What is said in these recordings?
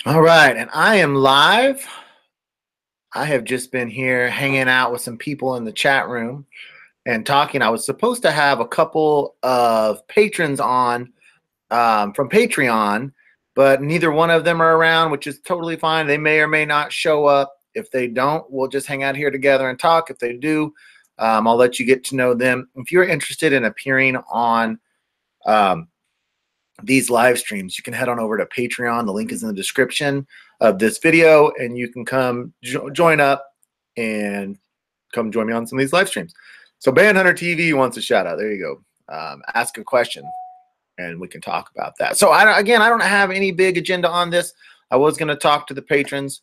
All right, and I am live. I have just been here hanging out with some people in the chat room and talking. I was supposed to have a couple of patrons on from Patreon, but neither one of them are around, which is totally fine. They may or may not show up. If they don't, we'll just hang out here together and talk. If they do, I'll let you get to know them. If you're interested in appearing on these live streams, you can head on over to Patreon. The link is in the description of this video, and you can come join up and come join me on some of these live streams. So Band Hunter TV wants a shout out. There you go. Ask a question and we can talk about that. So I don't have any big agenda on this. I was going to talk to the patrons,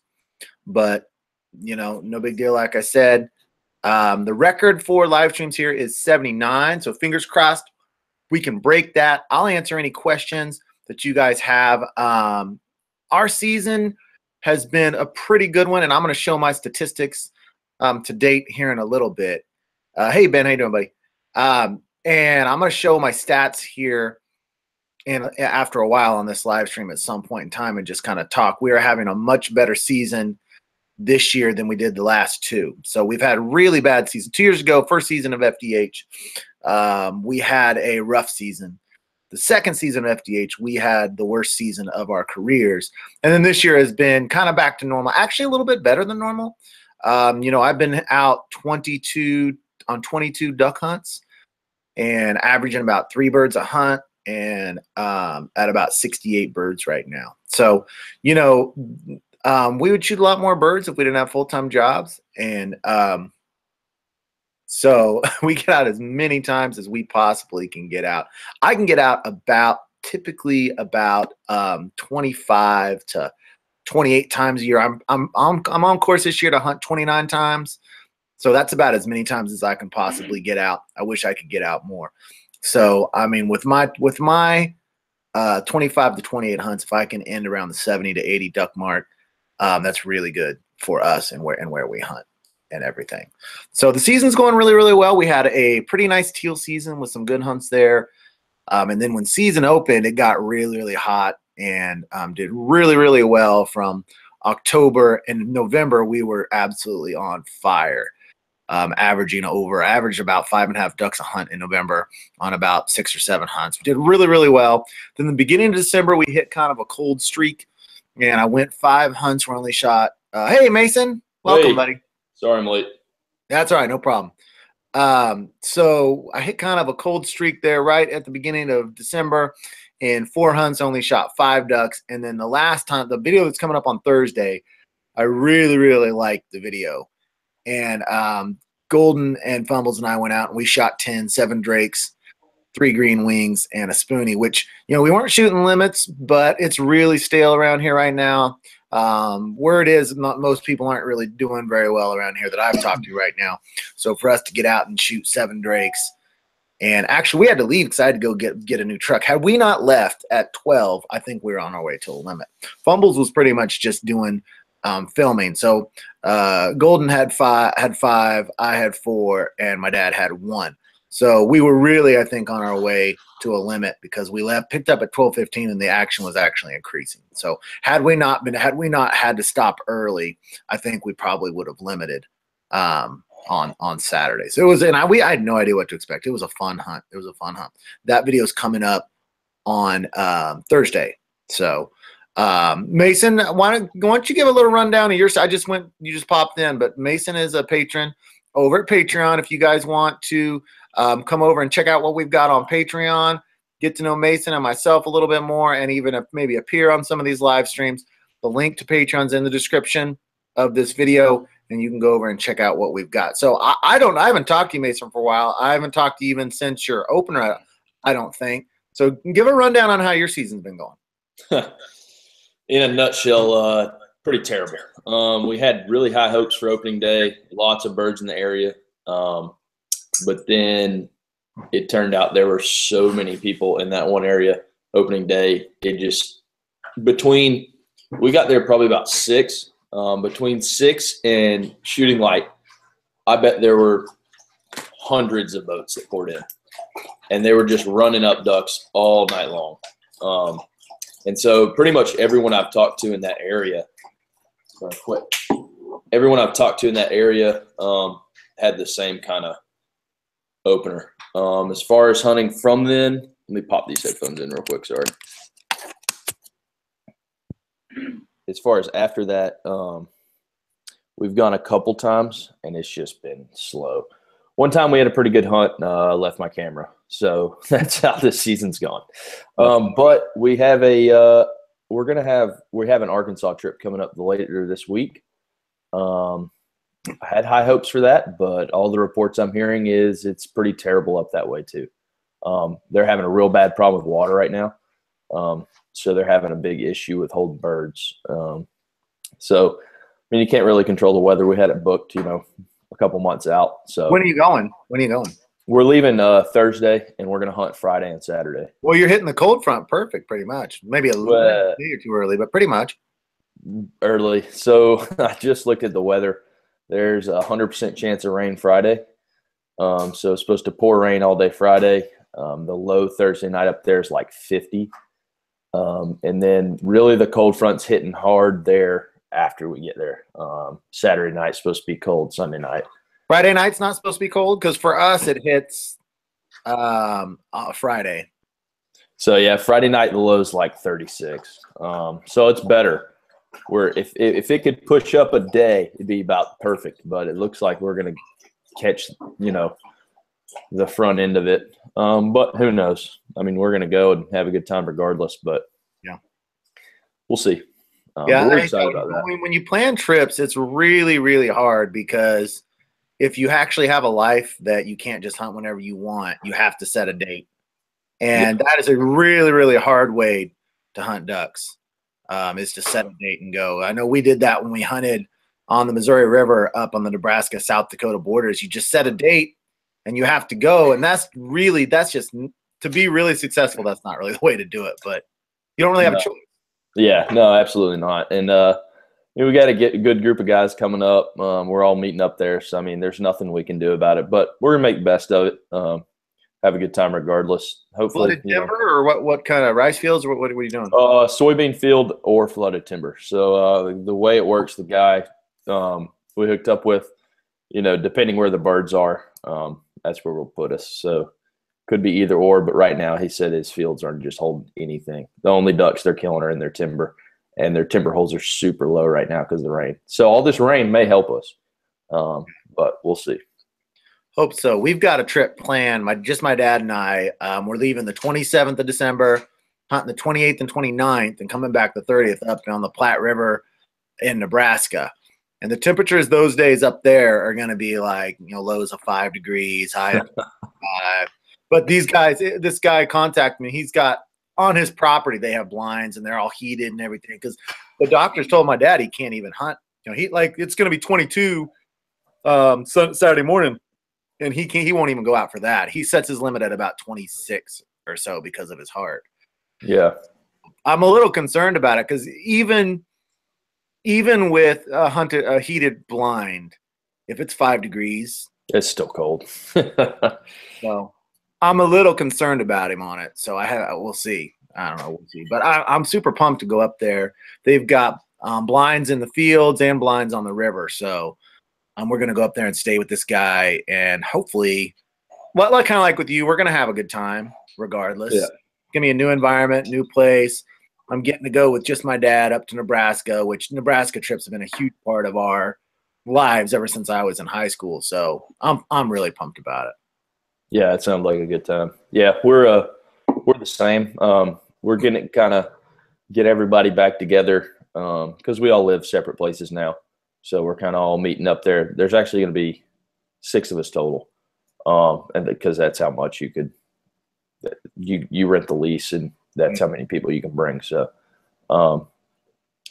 but no big deal. Like I said, the record for live streams here is 79. So fingers crossed we can break that. I'll answer any questions that you guys have. Our season has been a pretty good one, and I'm going to show my statistics to date here in a little bit. Hey, Ben, how you doing, buddy? And I'm going to show my stats here after a while on this live stream at some point in time and just kind of talk. We are having a much better season this year than we did the last two. So we've had a really bad season. 2 years ago, first season of FDH, we had a rough season. The second season of FDH, we had the worst season of our careers. And then this year has been kind of back to normal, actually a little bit better than normal. I've been out 22 duck hunts and averaging about 3 birds a hunt and at about 68 birds right now. So, we would shoot a lot more birds if we didn't have full-time jobs. And so we get out as many times as we possibly can get out. I can get out typically about 25 to 28 times a year. I'm on course this year to hunt 29 times. So that's about as many times as I can possibly get out. I wish I could get out more. So, I mean, with my 25 to 28 hunts, if I can end around the 70 to 80 duck mark, that's really good for us and where we hunt and everything. So the season's going really, really well. We had a pretty nice teal season with some good hunts there. And then when season opened, it got really, really hot and did really, really well from October and November. We were absolutely on fire. Averaged about 5.5 ducks a hunt in November on about 6 or 7 hunts. We did really, really well. Then the beginning of December, we hit kind of a cold streak, and I went 5 hunts where I only shot. Hey, Mason, welcome, buddy. Sorry I'm late. That's all right, no problem. So I hit kind of a cold streak there right at the beginning of December, and 4 hunts, only shot 5 ducks. And then the last hunt, the video that's coming up on Thursday, I really, really liked the video. And Golden and Fumbles and I went out and we shot 7 drakes, 3 green wings, and a spoonie, which, we weren't shooting limits, but it's really stale around here right now. Where it is, most people aren't really doing very well around here that I've talked to right now. So for us to get out and shoot 7 drakes, and actually we had to leave because I had to go get a new truck. Had we not left at 12, I think we were on our way to a limit. Fumbles was pretty much just doing filming. So Golden had five, I had 4, and my dad had 1. So we were really, I think, on our way to a limit because we picked up at 12:15 and the action was actually increasing. So had we not had to stop early, I think we probably would have limited on Saturday. So it was, and I had no idea what to expect. It was a fun hunt. That video is coming up on Thursday. So Mason, why don't you give a little rundown of yours? You just popped in, but Mason is a patron over at Patreon. If you guys want to come over and check out what we've got on Patreon, get to know Mason and myself a little bit more, and even maybe appear on some of these live streams, the link to Patreon's in the description of this video, and you can go over and check out what we've got. So I haven't talked to you, Mason, for a while. I haven't talked to you even since your opener, I don't think. So give a rundown on how your season's been going. In a nutshell, pretty terrible. We had really high hopes for opening day, lots of birds in the area. But then it turned out there were so many people in that one area opening day. We got there probably about 6. Between 6 and shooting light, I bet there were hundreds of boats that poured in. And they were just running up ducks all night long. And so pretty much everyone I've talked to in that area, everyone I've talked to in that area had the same kind of opener. As far as hunting from then, let me pop these headphones in real quick, sorry. As far as after that, we've gone a couple times, and it's just been slow. One time we had a pretty good hunt, left my camera. So that's how this season's gone. But we have we have an Arkansas trip coming up later this week. I had high hopes for that, but all the reports I'm hearing is it's pretty terrible up that way too. They're having a real bad problem with water right now. So they're having a big issue with holding birds. So, I mean, you can't really control the weather. We had it booked, a couple months out. So when are you going? We're leaving Thursday, and we're going to hunt Friday and Saturday. Well, you're hitting the cold front perfect, pretty much. Maybe a little day or too early, but pretty much. Early. So I just looked at the weather. There's a 100% chance of rain Friday. So it's supposed to pour rain all day Friday. The low Thursday night up there is like 50. And then really the cold front's hitting hard there after we get there. Saturday night's supposed to be cold, Sunday night. Friday night's not supposed to be cold because for us it hits Friday. So yeah, Friday night the low's like 36. So it's better. If it could push up a day, it'd be about perfect. But it looks like we're gonna catch the front end of it. But who knows? I mean, we're gonna go and have a good time regardless. But yeah, we'll see. Yeah, we're excited about that. When you plan trips, it's really, really hard because if you actually have a life that you can't just hunt whenever you want, you have to set a date. And that is a really, really hard way to hunt ducks, is to set a date and go. I know we did that when we hunted on the Missouri River up on the Nebraska, South Dakota borders. You just set a date and you have to go. And that's just, to be really successful, that's not really the way to do it. But you don't really have a choice. Yeah, no, absolutely not. And we got to get a good group of guys coming up. We're all meeting up there. So, I mean, there's nothing we can do about it. But we're going to make the best of it. Have a good time regardless. Hopefully. Flooded timber or what kind of rice fields or what are you doing? Soybean field or flooded timber. So the way it works, the guy we hooked up with, depending where the birds are, that's where we'll put us. So could be either or, but right now he said his fields aren't just holding anything. The only ducks they're killing are in their timber, and their timber holes are super low right now because of the rain. So all this rain may help us, but we'll see. Hope so. We've got a trip planned. My dad and I, we're leaving the 27th of December, hunting the 28th and 29th, and coming back the 30th up on the Platte River in Nebraska. And the temperatures those days up there are going to be like, lows of 5 degrees, high of 5. But this guy contacted me. He's got on his property, they have blinds and they're all heated and everything because the doctors told my dad he can't even hunt. It's going to be 22 Saturday morning. And he won't even go out for that. He sets his limit at about 26 or so because of his heart. Yeah. I'm a little concerned about it because even with a heated blind, if it's 5 degrees, it's still cold. So I'm a little concerned about him on it. So we'll see. I don't know. We'll see. But I'm super pumped to go up there. They've got blinds in the fields and blinds on the river. So we're going to go up there and stay with this guy, and hopefully, kind of like with you, we're going to have a good time regardless. Yeah. It's going to be a new environment, new place. I'm getting to go with just my dad up to Nebraska, which Nebraska trips have been a huge part of our lives ever since I was in high school. So I'm really pumped about it. Yeah, it sounds like a good time. Yeah, we're the same. We're going to kind of get everybody back together because we all live separate places now. So we're kind of all meeting up there. There's actually going to be 6 of us total, and because that's how much you rent the lease, and that's how many people you can bring. So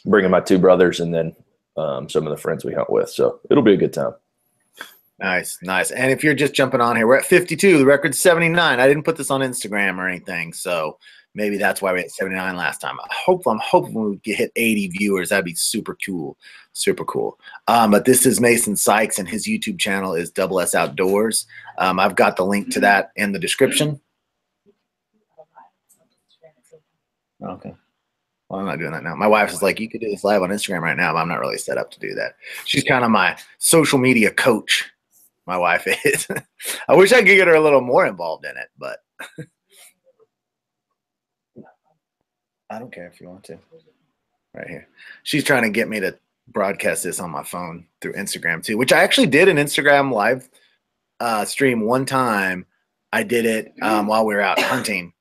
bringing my 2 brothers and then some of the friends we hunt with. So it'll be a good time. Nice. And if you're just jumping on here, we're at 52. The record's 79. I didn't put this on Instagram or anything, so maybe that's why we had 79 last time. I'm hoping we hit 80 viewers. That'd be super cool. But this is Mason Sikes, and his YouTube channel is Double S Outdoors. I've got the link to that in the description. Okay. Well, I'm not doing that now. My wife is like, you could do this live on Instagram right now, but I'm not really set up to do that. She's kind of my social media coach. My wife is. I wish I could get her a little more involved in it, but I don't care if you want to. Right here. She's trying to get me to broadcast this on my phone through Instagram too, which I actually did an Instagram live stream one time. I did it while we were out hunting,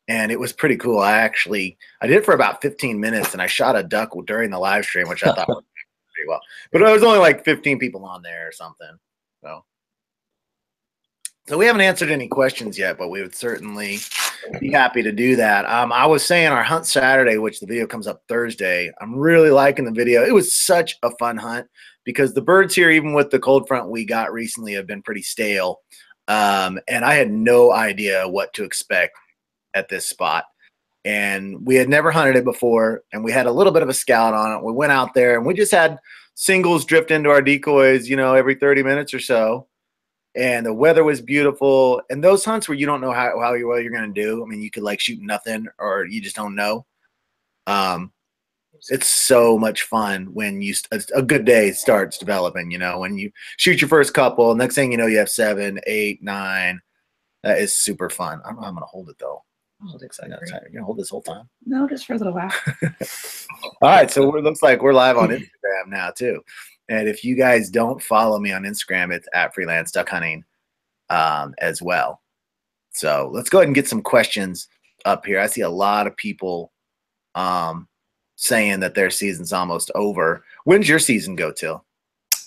and it was pretty cool. I did it for about 15 minutes, and I shot a duck during the live stream, which I thought was pretty well. But there was only like 15 people on there or something. So we haven't answered any questions yet, but we would certainly be happy to do that. I was saying our hunt Saturday, which the video comes up Thursday, I'm really liking the video. It was such a fun hunt because the birds here, even with the cold front we got recently, have been pretty stale. And I had no idea what to expect at this spot. And we had never hunted it before, and we had a little bit of a scout on it. We went out there, and we just had singles drift into our decoys, every 30 minutes or so. And the weather was beautiful. And those hunts where you don't know how well you're going to do, I mean, you could like shoot nothing or you just don't know. It's so much fun when a good day starts developing, when you shoot your first couple, next thing you know, you have 7, 8, 9. That is super fun. I don't know how I'm going to hold it though. You're going to hold this whole time? No, just for a little while. All right. So it looks like we're live on Instagram now too. And if you guys don't follow me on Instagram, it's at Freelance Duck Hunting as well. So let's go ahead and get some questions up here. I see a lot of people saying that their season's almost over. When's your season go till?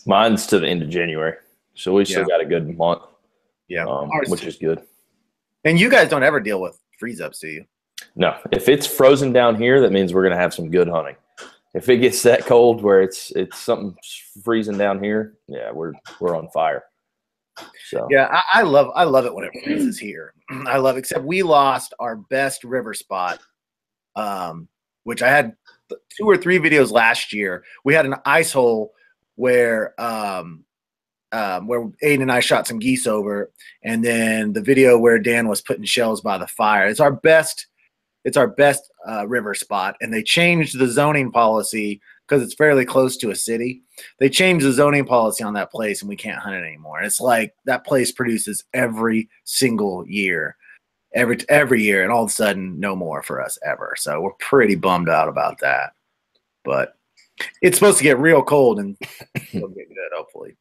Mine's to the end of January. So we still got a good month. Yeah. Which is good. And you guys don't ever deal with freeze ups, do you? No. If it's frozen down here, that means we're going to have some good hunting. If it gets that cold where it's something freezing down here, yeah, we're on fire. So yeah, I love it when it freezes here. I love it, except we lost our best river spot, which I had 2 or 3 videos last year. We had an ice hole where Aiden and I shot some geese over, and then the video where Dan was putting shells by the fire. It's our best river spot, and they changed the zoning policy because it's fairly close to a city. They changed the zoning policy on that place, and we can't hunt it anymore. And it's like that place produces every single year, every year, and all of a sudden, no more for us ever. So we're pretty bummed out about that. But it's supposed to get real cold, and it'll get good, hopefully.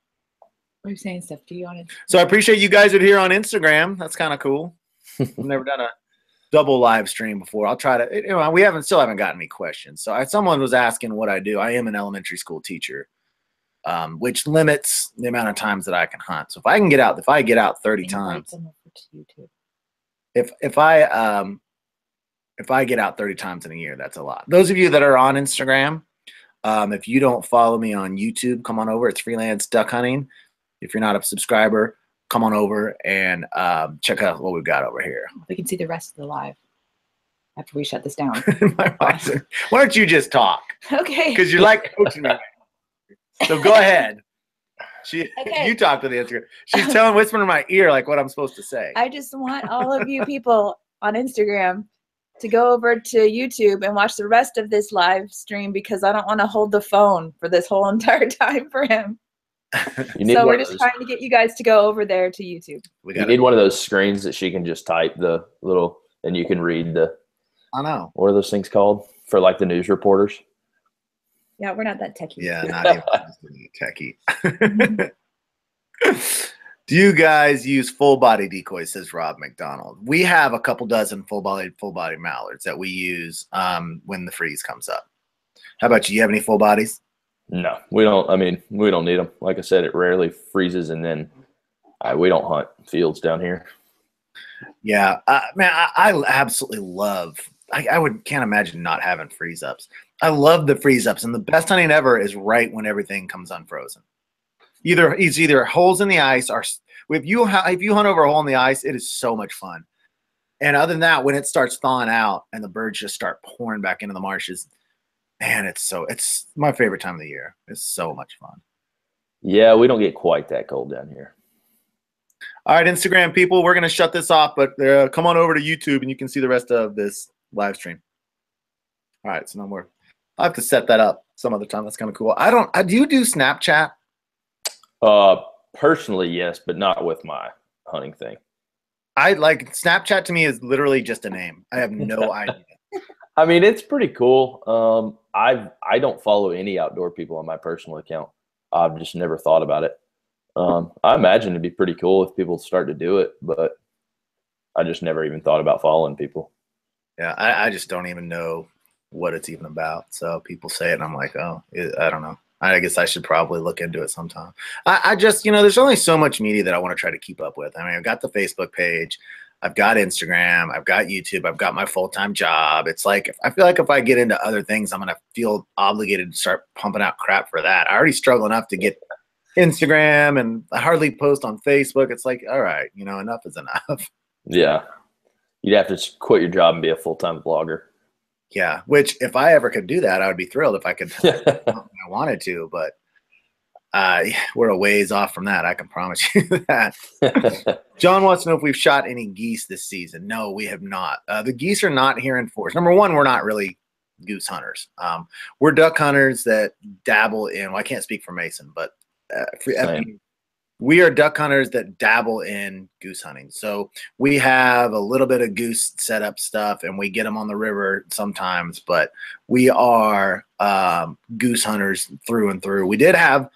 We're saying stuff to you on it. So I appreciate you guys are here on Instagram. That's kind of cool. I've never done a double live stream before. I'll try to, we still haven't gotten any questions. So someone was asking what I do. I am an elementary school teacher, which limits the amount of times that I can hunt. So if I get out 30 times, if I get out 30 times in a year, that's a lot. Those of you that are on Instagram, if you don't follow me on YouTube, come on over. It's Freelance Duck Hunting. If you're not a subscriber, come on over and check out what we've got over here. We can see the rest of the live after we shut this down. Why don't you just talk? Okay. Because you're like coaching me. So go ahead. You talk to the Instagram. She's whispering in my ear like what I'm supposed to say. I just want all of you people on Instagram to go over to YouTube and watch the rest of this live stream because I don't want to hold the phone for this whole entire time for him. So we're just trying to get you guys to go over there to YouTube. You need one of those screens that she can just type the little, and you can read the. I know. What are those things called for like the news reporters? Yeah, we're not that techie. Yeah, not even techie. Do you guys use full body decoys? Says Rob McDonald. We have a couple dozen full body mallards that we use when the freeze comes up. How about you? You have any full bodies? No, we don't. I mean, we don't need them. Like I said, it rarely freezes, and then we don't hunt fields down here. Yeah, man, I absolutely love. Can't imagine not having freeze ups. I love the freeze ups, and the best hunting ever is right when everything comes unfrozen. It's either holes in the ice, or if you hunt over a hole in the ice, it is so much fun. And other than that, when it starts thawing out and the birds just start pouring back into the marshes. Man, it's my favorite time of the year. It's so much fun. Yeah, we don't get quite that cold down here. All right, Instagram people, we're going to shut this off, but come on over to YouTube and you can see the rest of this live stream. All right, so no more. I'll have to set that up some other time. That's kind of cool. Do you do Snapchat? Personally, yes, but not with my hunting thing. I like Snapchat. To me is literally just a name. I have no idea. I mean, it's pretty cool. I don't follow any outdoor people on my personal account. I've just never thought about it. I imagine it'd be pretty cool if people start to do it, but I just never even thought about following people. Yeah, I just don't even know what it's even about. So people say it, and I'm like, oh, I don't know. I guess I should probably look into it sometime. I just, there's only so much media that I want to try to keep up with. I mean, I've got the Facebook page, I've got Instagram, I've got YouTube, I've got my full-time job. It's like, I feel like if I get into other things, I'm going to feel obligated to start pumping out crap for that. I already struggle enough to get Instagram, and I hardly post on Facebook. It's like, all right, enough is enough. Yeah. You'd have to quit your job and be a full-time vlogger. Yeah, which if I ever could do that, I would be thrilled if I could. I wanted to, but we're a ways off from that. I can promise you that. John wants to know if we've shot any geese this season. No, we have not. The geese are not here in force. Number one, we're not really goose hunters. We're duck hunters that dabble in. Well, I can't speak for Mason, but we are duck hunters that dabble in goose hunting. So we have a little bit of goose setup stuff, and we get them on the river sometimes, but we are goose hunters through and through. We did have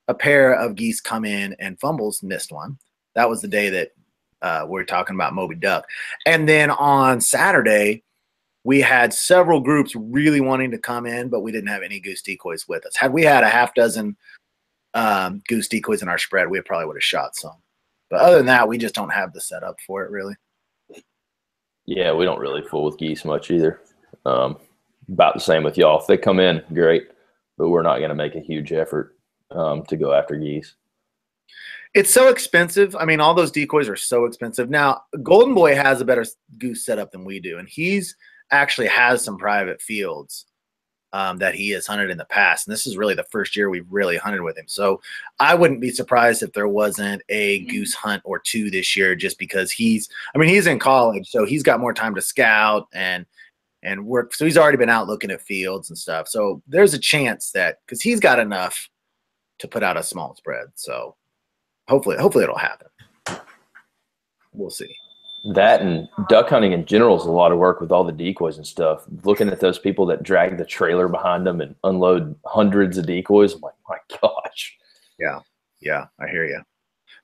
a pair of geese come in, and Fumbles missed one. That was the day that we were talking about Moby Duck. And then on Saturday, we had several groups really wanting to come in, but we didn't have any goose decoys with us. Had we had a half dozen goose decoys in our spread, we probably would have shot some. But other than that, we just don't have the setup for it, really. Yeah, we don't really fool with geese much either. About the same with y'all. If they come in, great, but we're not going to make a huge effort to go after geese. It's so expensive. I mean, all those decoys are so expensive. Now, Golden Boy has a better goose setup than we do, and he's actually has some private fields that he has hunted in the past. And this is really the first year we've really hunted with him. So I wouldn't be surprised if there wasn't a goose hunt or two this year, just because he's in college, so he's got more time to scout and work. So he's already been out looking at fields and stuff. So there's a chance that, because he's got enough to put out a small spread. So hopefully it'll happen. We'll see. That and duck hunting in general is a lot of work with all the decoys and stuff. Looking at those people that drag the trailer behind them and unload hundreds of decoys, I'm like, my gosh. Yeah, I hear you.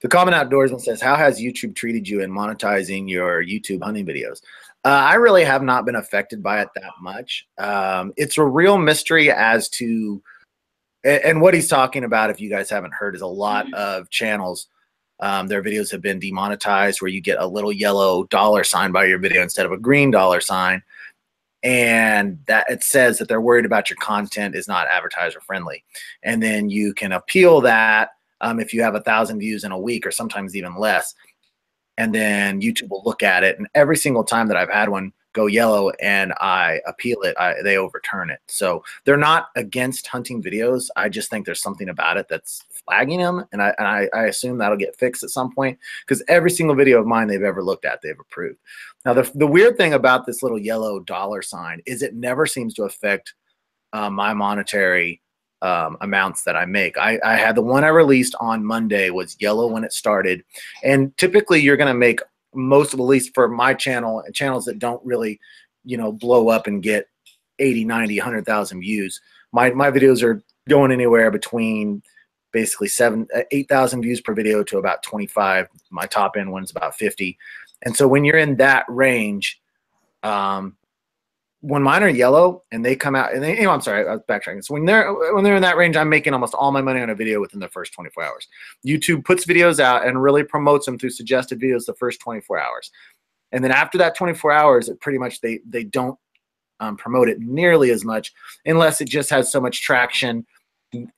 The Common Outdoorsman says, how has YouTube treated you in monetizing your YouTube hunting videos? I really have not been affected by it that much. It's a real mystery as to, and what he's talking about, if you guys haven't heard, is a lot of channels, their videos have been demonetized, where you get a little yellow dollar sign by your video instead of a green dollar sign. And that it says that they're worried about your content is not advertiser friendly. And then you can appeal that if you have 1,000 views in a week, or sometimes even less. And then YouTube will look at it. And every single time that I've had one go yellow and I appeal it, they overturn it. So they're not against hunting videos. I just think there's something about it that's flagging them. And I assume that'll get fixed at some point, because every single video of mine they've ever looked at, they've approved. Now, the weird thing about this little yellow dollar sign is it never seems to affect my monetary amounts that I make. I had the one I released on Monday was yellow when it started. And typically you're going to make most of, at least for my channel and channels that don't really, blow up and get 80, 90, 100,000 views. My videos are going anywhere between basically 8,000 views per video to about 25. My top end one's about 50. And so when you're in that range, when mine are yellow and they come out, and I'm sorry, I was backtracking. So when they're in that range, I'm making almost all my money on a video within the first 24 hours. YouTube puts videos out and really promotes them through suggested videos the first 24 hours. And then after that 24 hours, it pretty much they don't promote it nearly as much, unless it just has so much traction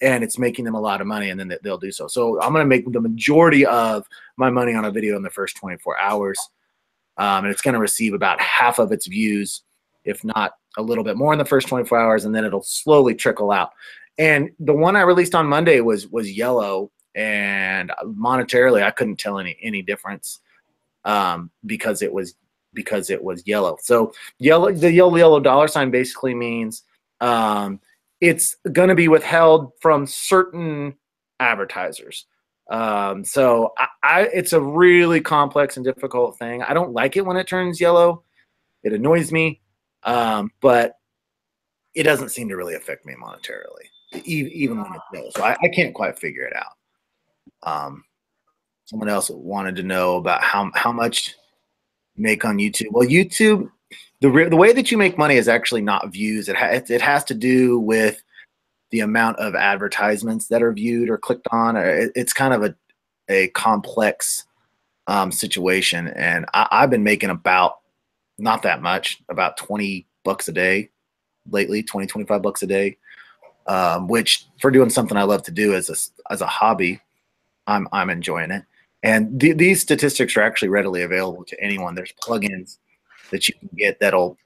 and it's making them a lot of money, and then they'll do so. So I'm going to make the majority of my money on a video in the first 24 hours. And it's going to receive about half of its views, if not a little bit more, in the first 24 hours, and then it'll slowly trickle out. And the one I released on Monday was yellow, and monetarily I couldn't tell any difference because it was because it was yellow. So yellow, the yellow dollar sign basically means it's going to be withheld from certain advertisers. So it's a really complex and difficult thing. I don't like it when it turns yellow. It annoys me, but it doesn't seem to really affect me monetarily, even when it's yellow. So I can't quite figure it out. Someone else wanted to know about how much make on YouTube. Well, YouTube, the way that you make money is actually not views. It has to do with the amount of advertisements that are viewed or clicked on. It's kind of a complex situation, and I've been making about, not that much, about $20 a day lately, 25 bucks a day, which for doing something I love to do as a hobby, I'm enjoying it. And these statistics are actually readily available to anyone. There's plugins that you can get that'll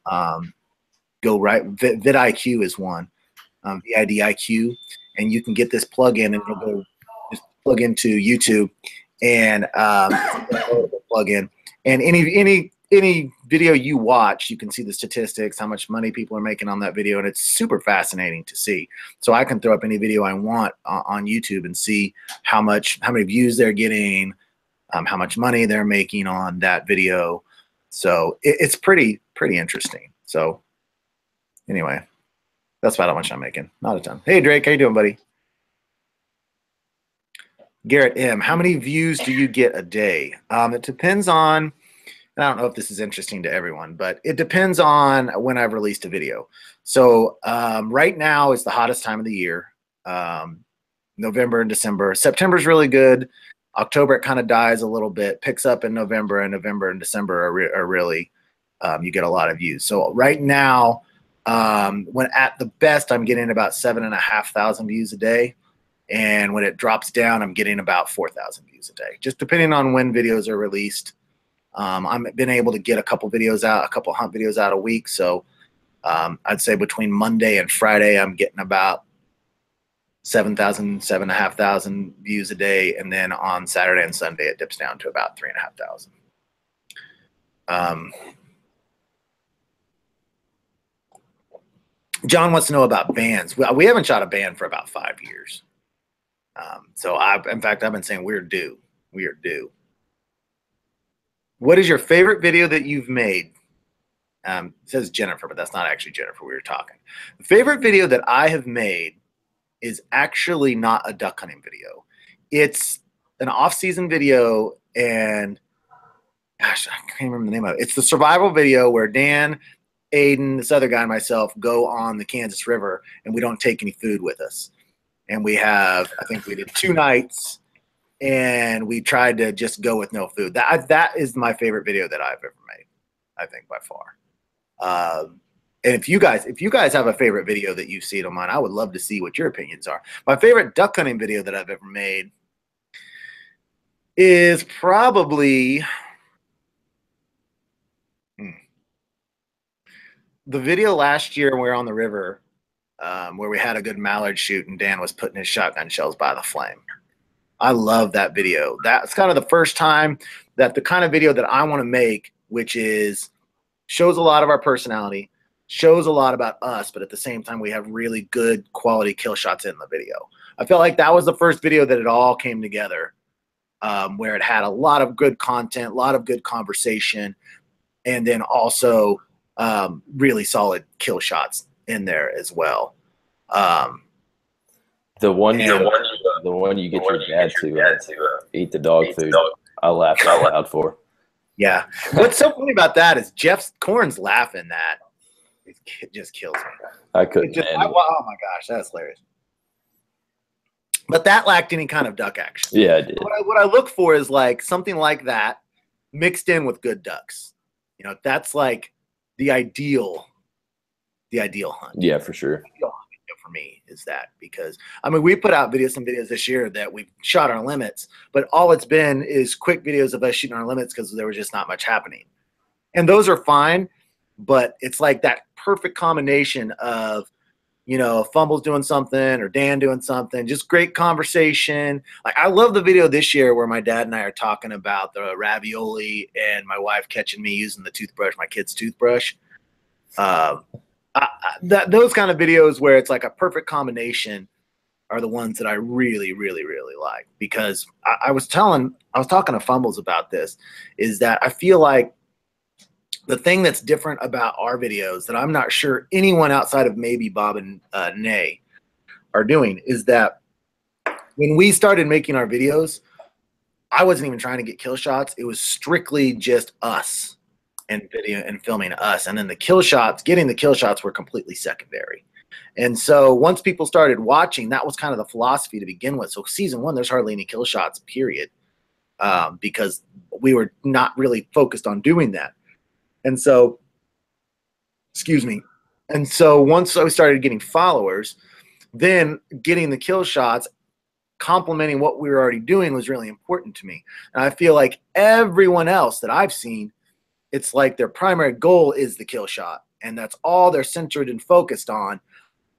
go right. vidIQ is one, vidIQ, and you can get this plugin and it'll go just plug into YouTube, and plugin, and any video you watch, you can see the statistics, how much money people are making on that video, and it's super fascinating to see. So I can throw up any video I want on YouTube and see how many views they're getting, how much money they're making on that video. So it's pretty interesting. So anyway, that's about how much I'm making. Not a ton. Hey Drake, how you doing, buddy? Garrett M, how many views do you get a day? It depends on, I don't know if this is interesting to everyone, but it depends on when I've released a video. So right now is the hottest time of the year, November and December. September's really good. October, it kind of dies a little bit, picks up in November, and November and December are really, you get a lot of views. So right now, when at the best, I'm getting about 7,500 views a day. And when it drops down, I'm getting about 4,000 views a day, just depending on when videos are released. I've been able to get a couple videos out, a couple hunt videos out a week. So I'd say between Monday and Friday, I'm getting about 7,000, 7,500 views a day. And then on Saturday and Sunday, it dips down to about 3,500. John wants to know about bands. We haven't shot a band for about 5 years. So in fact, I've been saying we're due. We are due. What is your favorite video that you've made? It says Jennifer, but that's not actually Jennifer. We were talking. The favorite video that I have made is actually not a duck hunting video. It's an off-season video, and gosh, I can't remember the name of it. It's the survival video where Dan, Aiden, this other guy, and myself go on the Kansas River, and we don't take any food with us. And we have, I think we did 2 nights, and we tried to just go with no food. That is my favorite video that I've ever made, I think, by far. And if you guys have a favorite video that you've seen on mine, I would love to see what your opinions are. My favorite duck hunting video that I've ever made is probably the video last year when we were on the river, where we had a good mallard shoot and Dan was putting his shotgun shells by the flame. I love that video. That's kind of the first time that the kind of video that I want to make, which is shows a lot of our personality, shows a lot about us, but at the same time, we have really good quality kill shots in the video. I felt like that was the first video that it all came together, where it had a lot of good content, a lot of good conversation, and then also really solid kill shots in there as well. The one you get your dad to eat the dog food, I laughed out loud for. Yeah. What's so funny about that is Jeff's Corn's laughing that. It just kills me. I couldn't. Oh my gosh, that's hilarious. But that lacked any kind of duck action. Yeah, it did. What I look for is like something like that mixed in with good ducks. You know, that's like the ideal hunt. Yeah, for sure. For me is that, because I mean, we put out some videos this year that we've shot our limits, but all it's been is quick videos of us shooting our limits because there was just not much happening. And those are fine, but it's like that perfect combination of you know, Fumble's doing something or Dan doing something, just great conversation. Like, I love the video this year where my dad and I are talking about the ravioli and my wife catching me using the toothbrush, my kid's toothbrush. Those kind of videos where it's like a perfect combination are the ones that I really, really, really like, because I was talking to Fumbles about this, is that I feel like the thing that's different about our videos that I'm not sure anyone outside of maybe Bob and Nay are doing is that when we started making our videos, I wasn't even trying to get kill shots. It was strictly just us and video and filming us. And then the kill shots, getting the kill shots were completely secondary. And so once people started watching, that was kind of the philosophy to begin with. So season 1, there's hardly any kill shots, period, because we were not really focused on doing that. And so, excuse me. And so once I started getting followers, then getting the kill shots, complementing what we were already doing was really important to me. And I feel like everyone else that I've seen, it's like their primary goal is the kill shot. And that's all they're centered and focused on.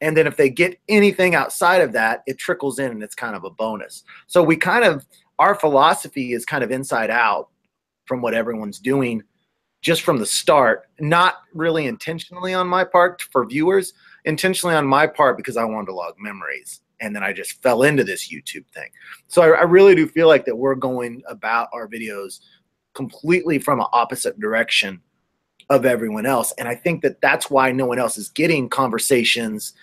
And then if they get anything outside of that, it trickles in and it's kind of a bonus. So we kind of, our philosophy is kind of inside out from what everyone's doing just from the start, not really intentionally on my part for viewers, intentionally on my part because I wanted to log memories. And then I just fell into this YouTube thing. So I really do feel like that we're going about our videos completely from an opposite direction of everyone else. And I think that that's why no one else is getting conversations,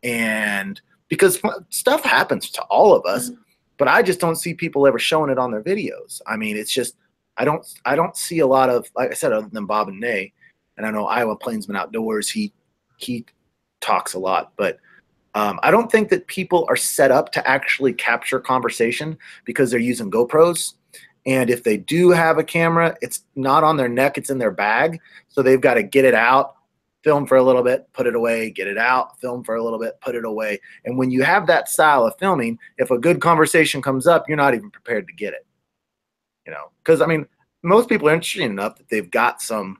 and because stuff happens to all of us, but I just don't see people ever showing it on their videos. I mean, it's just, I don't see a lot of, like I said, other than Bob and Nay, and I know Iowa Plainsman Outdoors, he talks a lot, but I don't think that people are set up to actually capture conversation because they're using GoPros. And if they do have a camera, it's not on their neck, it's in their bag. So they've got to get it out, film for a little bit, put it away, get it out, film for a little bit, put it away. And when you have that style of filming, if a good conversation comes up, you're not even prepared to get it. You know, because I mean, most people are interested enough that they've got some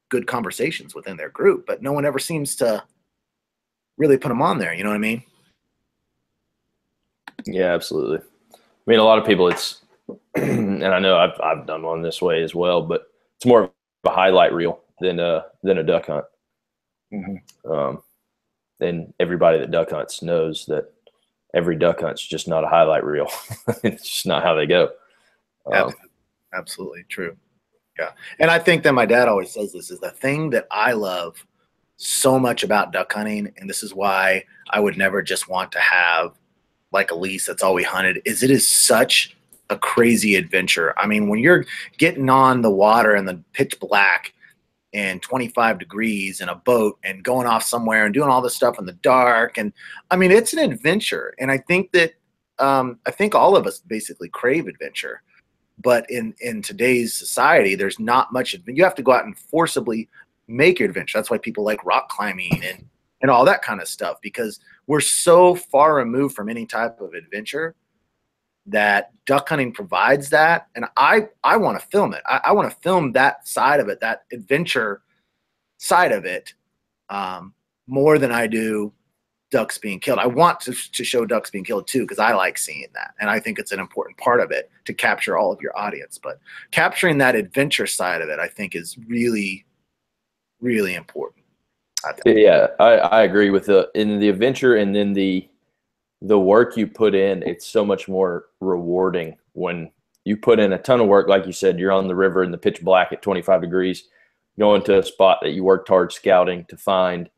good conversations within their group, but no one ever seems to really put them on there. You know what I mean? Yeah, absolutely. I mean, a lot of people, it's, and I know I've done one this way as well, but it's more of a highlight reel than a duck hunt. Mm-hmm. And everybody that duck hunts knows that every duck hunt's just not a highlight reel. It's just not how they go. Absolutely true. Yeah. And I think that my dad always says this is the thing that I love so much about duck hunting, and this is why I would never just want to have like a lease that's all we hunted, is it is such a crazy adventure. I mean, when you're getting on the water in the pitch black and 25 degrees in a boat and going off somewhere and doing all this stuff in the dark, and I mean, it's an adventure. And I think that I think all of us basically crave adventure. But in today's society, there's not much. You have to go out and forcibly make your adventure. That's why people like rock climbing and all that kind of stuff, because we're so far removed from any type of adventure that duck hunting provides that. And I want to film it. I want to film that side of it, that adventure side of it, more than I do ducks being killed. I want to show ducks being killed too, because I like seeing that. And I think it's an important part of it to capture all of your audience. But capturing that adventure side of it, I think, is really, really important. Yeah, I agree with the adventure, and then the work you put in. It's so much more rewarding when you put in a ton of work. Like you said, you're on the river in the pitch black at 25 degrees, going to a spot that you worked hard scouting to find.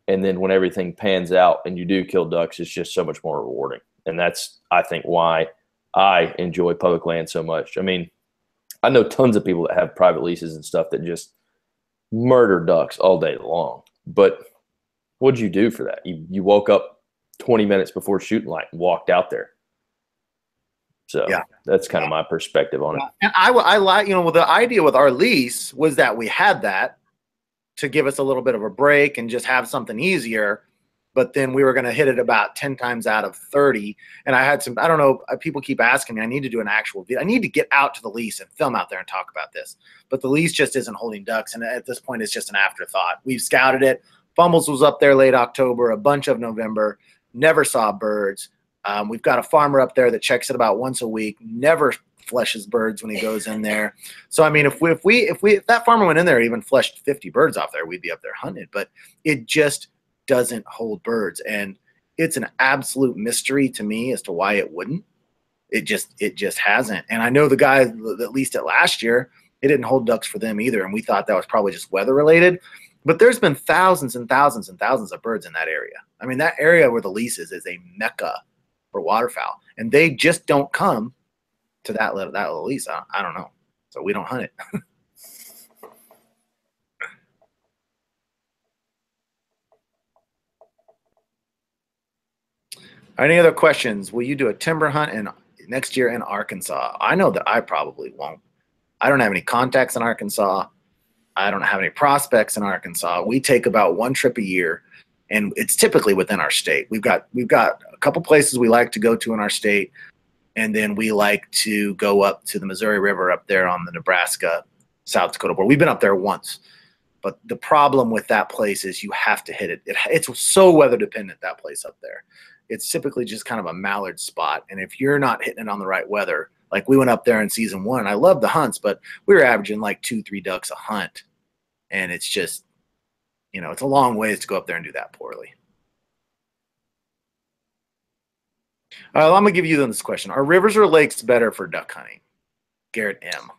And then when everything pans out and you do kill ducks, it's just so much more rewarding. And that's, I think, why I enjoy public land so much. I mean, I know tons of people that have private leases and stuff that just murder ducks all day long. But what'd you do for that? You woke up 20 minutes before shooting light and walked out there. So yeah, that's kind of my perspective on it. And I like, you know, the idea with our lease was that we had that to give us a little bit of a break and just have something easier. But then we were going to hit it about 10 times out of 30. And I had some, I don't know, people keep asking me, I need to do an actual video. I need to get out to the lease and film out there and talk about this. But the lease just isn't holding ducks. And at this point, it's just an afterthought. We've scouted it. Fumbles was up there late October, a bunch of November, never saw birds. We've got a farmer up there that checks it about once a week, never fleshes birds when he goes in there. So I mean, if that farmer went in there and even fleshed 50 birds off there, we'd be up there hunting. But it just doesn't hold birds, and it's an absolute mystery to me as to why it wouldn't. It just hasn't. And I know the guys, at least at last year, it didn't hold ducks for them either, and we thought that was probably just weather related. But there's been thousands and thousands and thousands of birds in that area. I mean, that area where the lease is a mecca for waterfowl, and they just don't come to that little lease. I don't know, so we don't hunt it. Any other questions? Will you do a timber hunt next year in Arkansas? I know that I probably won't. I don't have any contacts in Arkansas. I don't have any prospects in Arkansas. We take about one trip a year, and it's typically within our state. We've got a couple places we like to go to in our state, and then we like to go up to the Missouri River up there on the Nebraska, South Dakota border. We've been up there once, but the problem with that place is you have to hit it. It's so weather dependent, that place up there. It's typically just kind of a mallard spot, and if you're not hitting it on the right weather, like we went up there in season 1, I love the hunts, but we were averaging like 2-3 ducks a hunt, and it's just, you know, it's a long ways to go up there and do that poorly. All right, well, I'm gonna give you then this question: are rivers or lakes better for duck hunting? Garrett M.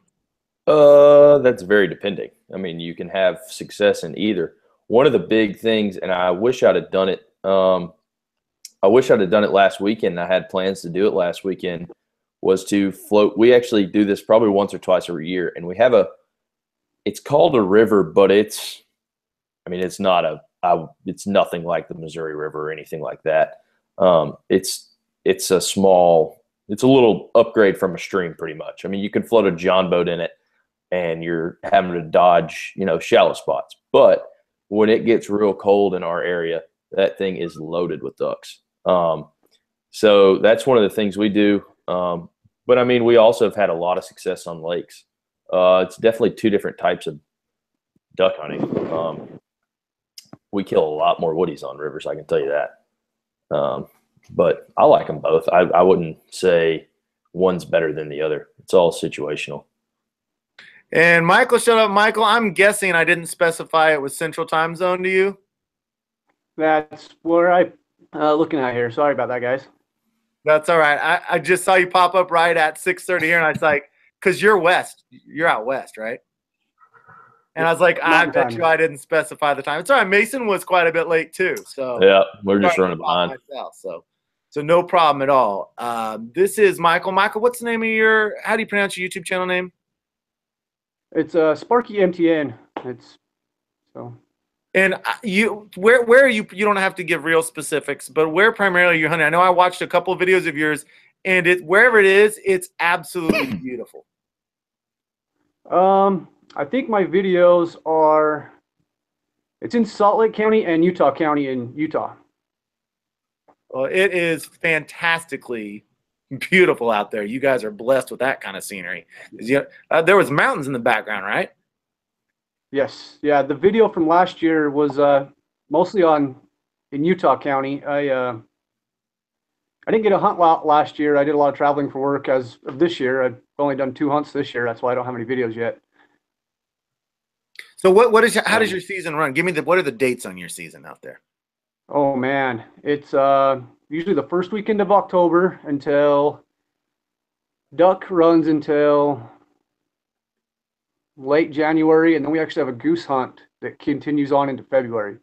That's very depending. I mean, you can have success in either. One of the big things, and I wish I'd have done it. I wish I'd have done it last weekend. I had plans to do it last weekend. Was to float. We actually do this probably once or twice a year, and we have it's called a river, but it's nothing like the Missouri River or anything like that. It's a little upgrade from a stream pretty much. I mean, you can float a John boat in it and you're having to dodge, shallow spots. But when it gets real cold in our area, that thing is loaded with ducks. So that's one of the things we do. But I mean, we also have had a lot of success on lakes. It's definitely two different types of duck hunting. We kill a lot more woodies on rivers, I can tell you that. But I like them both. I wouldn't say one's better than the other. It's all situational. And Michael, shut up, Michael. I'm guessing I didn't specify it was Central Time Zone to you. That's where I looking at here. Sorry about that, guys. That's all right. I just saw you pop up right at 6:30 here, and I was like, because you're west. You're out west, right? And I was like, I bet you I didn't specify the time. It's all right. Mason was quite a bit late too. So yeah, we're just running behind. Myself, so no problem at all. This is Michael. Michael, what's the name of how do you pronounce your YouTube channel name? It's Sparky MTN. It's so. And where are you? You don't have to give real specifics, but where primarily you're hunting? I know I watched a couple of videos of yours, and wherever it is, it's absolutely beautiful. I think my videos it's in Salt Lake County and Utah County in Utah. Well, it is fantastically beautiful out there. You guys are blessed with that kind of scenery. There was mountains in the background, right? Yes. Yeah. The video from last year was mostly in Utah County. I didn't get a hunt lot last year. I did a lot of traveling for work. As of this year, I've only done 2 hunts this year. That's why I don't have any videos yet. So how does your season run? Give me what are the dates on your season out there? Oh man, it's usually the first weekend of October until duck runs until late January, and then we actually have a goose hunt that continues on into February.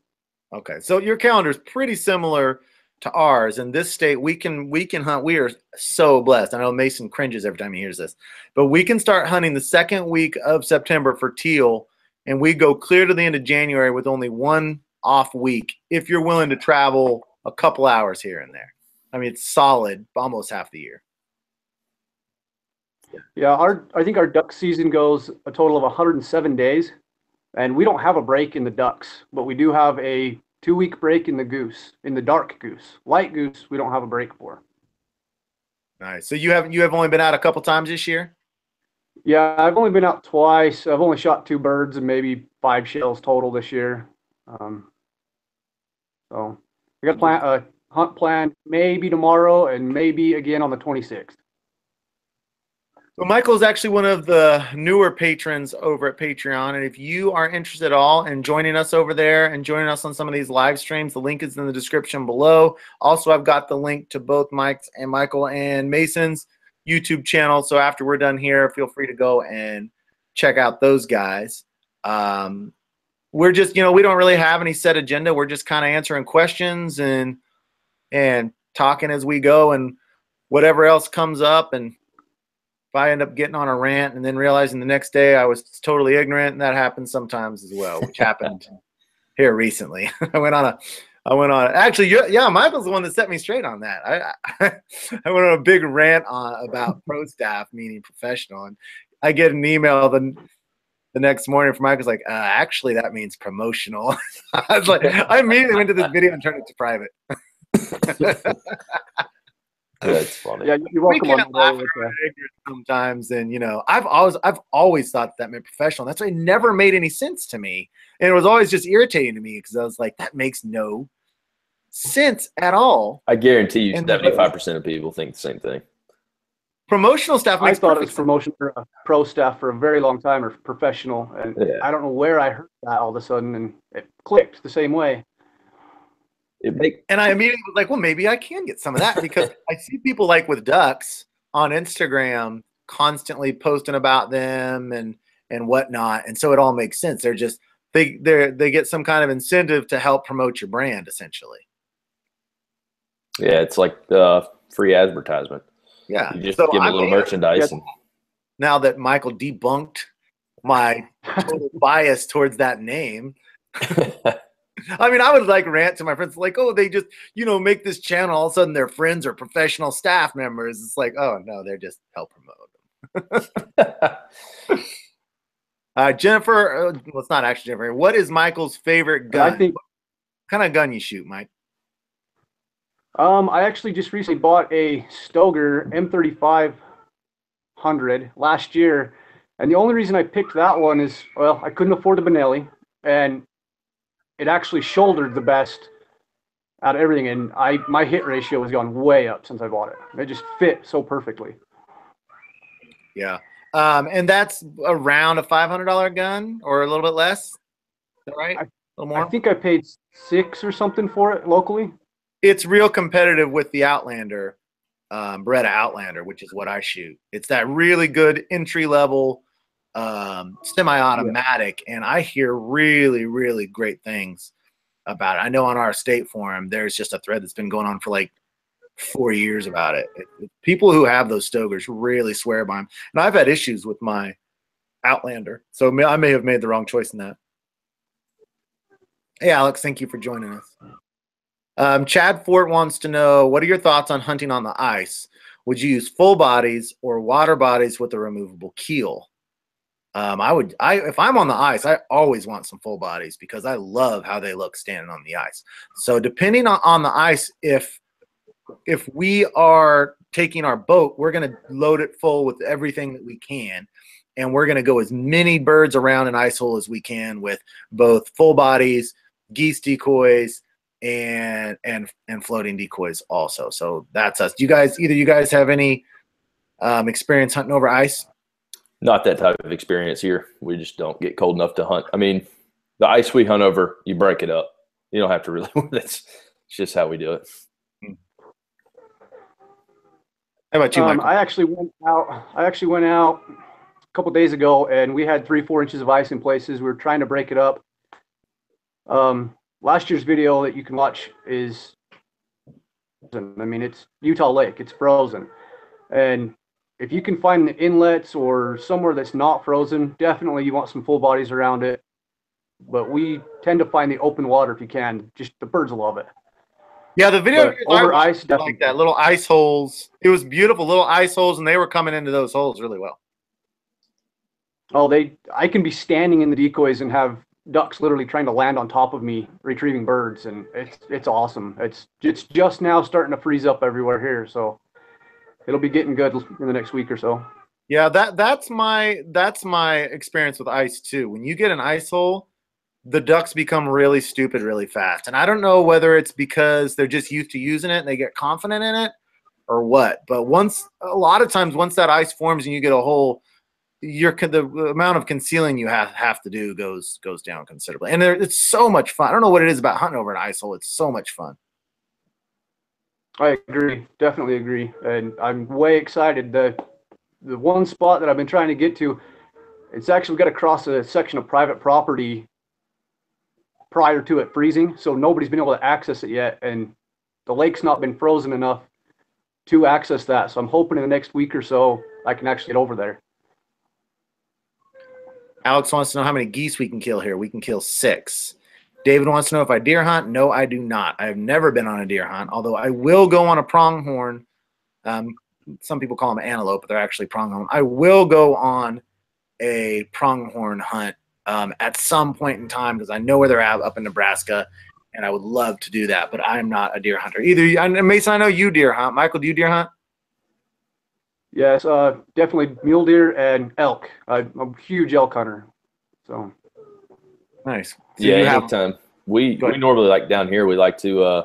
Okay, so your calendar is pretty similar to ours. In this state, we can hunt. We are so blessed. I know Mason cringes every time he hears this, but we can start hunting the second week of September for teal, and we go clear to the end of January with only one off week if you're willing to travel a couple hours here and there. I mean, it's solid almost half the year. Yeah, I think our duck season goes a total of 107 days, and we don't have a break in the ducks, but we do have a 2-week break in the goose, in the dark goose. Light goose, we don't have a break for. Nice. So you have only been out a couple times this year? Yeah, I've only been out twice. I've only shot 2 birds and maybe 5 shells total this year. So I got a hunt planned maybe tomorrow and maybe again on the 26th. So Michael's actually one of the newer patrons over at Patreon, and if you are interested at all in joining us over there and joining us on some of these live streams, the link is in the description below. Also, I've got the link to both Mike's and Michael and Mason's YouTube channel, so after we're done here, feel free to go and check out those guys. We're just, you know, we don't really have any set agenda. We're just kind of answering questions and talking as we go, and whatever else comes up. And if I end up getting on a rant and then realizing the next day I was totally ignorant, and that happens sometimes as well, which happened here recently. I went on actually, yeah, Michael's the one that set me straight on that. I went on a big rant about Prostaff, meaning professional, and I get an email the next morning from Michael's like, actually that means promotional. I was like, I immediately went to this video and turned it to private. That's funny. Yeah, you're welcome. We can't laugh at our ignorance sometimes, and you know, I've always thought that meant professional. That's why it never made any sense to me, and it was always just irritating to me because I was like, that makes no sense at all. I guarantee you, 75% of people think the same thing. Promotional staff. I thought it was promotion for pro staff for a very long time, or professional, and yeah. I don't know where I heard that all of a sudden, and it clicked the same way. And I immediately was like, well, maybe I can get some of that, because I see people like with ducks on Instagram constantly posting about them and whatnot, and so it all makes sense. They're just they get some kind of incentive to help promote your brand, essentially. Yeah, it's like free advertisement. Yeah, you just give them a little merchandise. And now that Michael debunked my total bias towards that name. I mean, I would like rant to my friends like, oh, they just, you know, make this channel. All of a sudden their friends are professional staff members. It's like, oh, no, they're just help promote them. Jennifer, well, it's not actually Jennifer. What is Michael's favorite gun? What kind of gun you shoot, Mike? I actually just recently bought a Stoger M3500 last year. And the only reason I picked that one is, well, I couldn't afford a Benelli, and it actually shouldered the best out of everything, and my hit ratio has gone way up since I bought it. It just fit so perfectly. Yeah, and that's around a $500 gun, or a little bit less. Is that right? A little more. I think I paid $6 or something for it locally. It's real competitive with the Outlander, Beretta Outlander, which is what I shoot. It's that really good entry level semi-automatic, and I hear really, really great things about it. I know on our state forum, there's just a thread that's been going on for like 4 years about it. People who have those Stogers really swear by them, and I've had issues with my Outlander, so I may have made the wrong choice in that. Hey, Alex, thank you for joining us. Chad Fort wants to know, what are your thoughts on hunting on the ice? Would you use full bodies or water bodies with a removable keel? If I'm on the ice, I always want some full bodies because I love how they look standing on the ice. So depending on the ice, if we are taking our boat, we're going to load it full with everything that we can, and we're going to go as many birds around an ice hole as we can with both full bodies, geese decoys, and floating decoys also. So that's us. Do you guys, either you guys have any experience hunting over ice? Not that type of experience here. We just don't get cold enough to hunt. I mean, the ice we hunt over, you break it up. You don't have to really. It's just how we do it. How about you, Michael? I actually went out a couple days ago, and we had 3-4 inches of ice in places. We were trying to break it up. Last year's video that you can watch is, I mean, it's Utah Lake. It's frozen, and if you can find the inlets or somewhere that's not frozen, definitely you want some full bodies around it. But we tend to find the open water if you can. Just the birds will love it. Yeah, the video over ice, like that, little ice holes. It was beautiful, little ice holes, and they were coming into those holes really well. Oh, I can be standing in the decoys and have ducks literally trying to land on top of me retrieving birds, and it's awesome. It's just now starting to freeze up everywhere here, so it'll be getting good in the next week or so. Yeah, that's my experience with ice too. When you get an ice hole, the ducks become really stupid really fast. And I don't know whether it's because they're just used to using it and they get confident in it or what. But a lot of times, once that ice forms and you get a hole, the amount of concealing you have to do goes down considerably. And it's so much fun. I don't know what it is about hunting over an ice hole. It's so much fun. I agree. Definitely agree. And I'm way excited. The one spot that I've been trying to get to, it's actually got to cross a section of private property prior to it freezing. So nobody's been able to access it yet. And the lake's not been frozen enough to access that. So I'm hoping in the next week or so, I can actually get over there. Alex wants to know how many geese we can kill here. We can kill 6. David wants to know if I deer hunt. No, I do not. I have never been on a deer hunt, although I will go on a pronghorn. Some people call them antelope, but they're actually pronghorn. I will go on a pronghorn hunt at some point in time because I know where they're at up in Nebraska, and I would love to do that, but I'm not a deer hunter. Either Mason, I know you deer hunt. Michael, do you deer hunt? Yes, definitely mule deer and elk. I'm a huge elk hunter. So nice. So yeah, anytime. We normally, like down here, we like to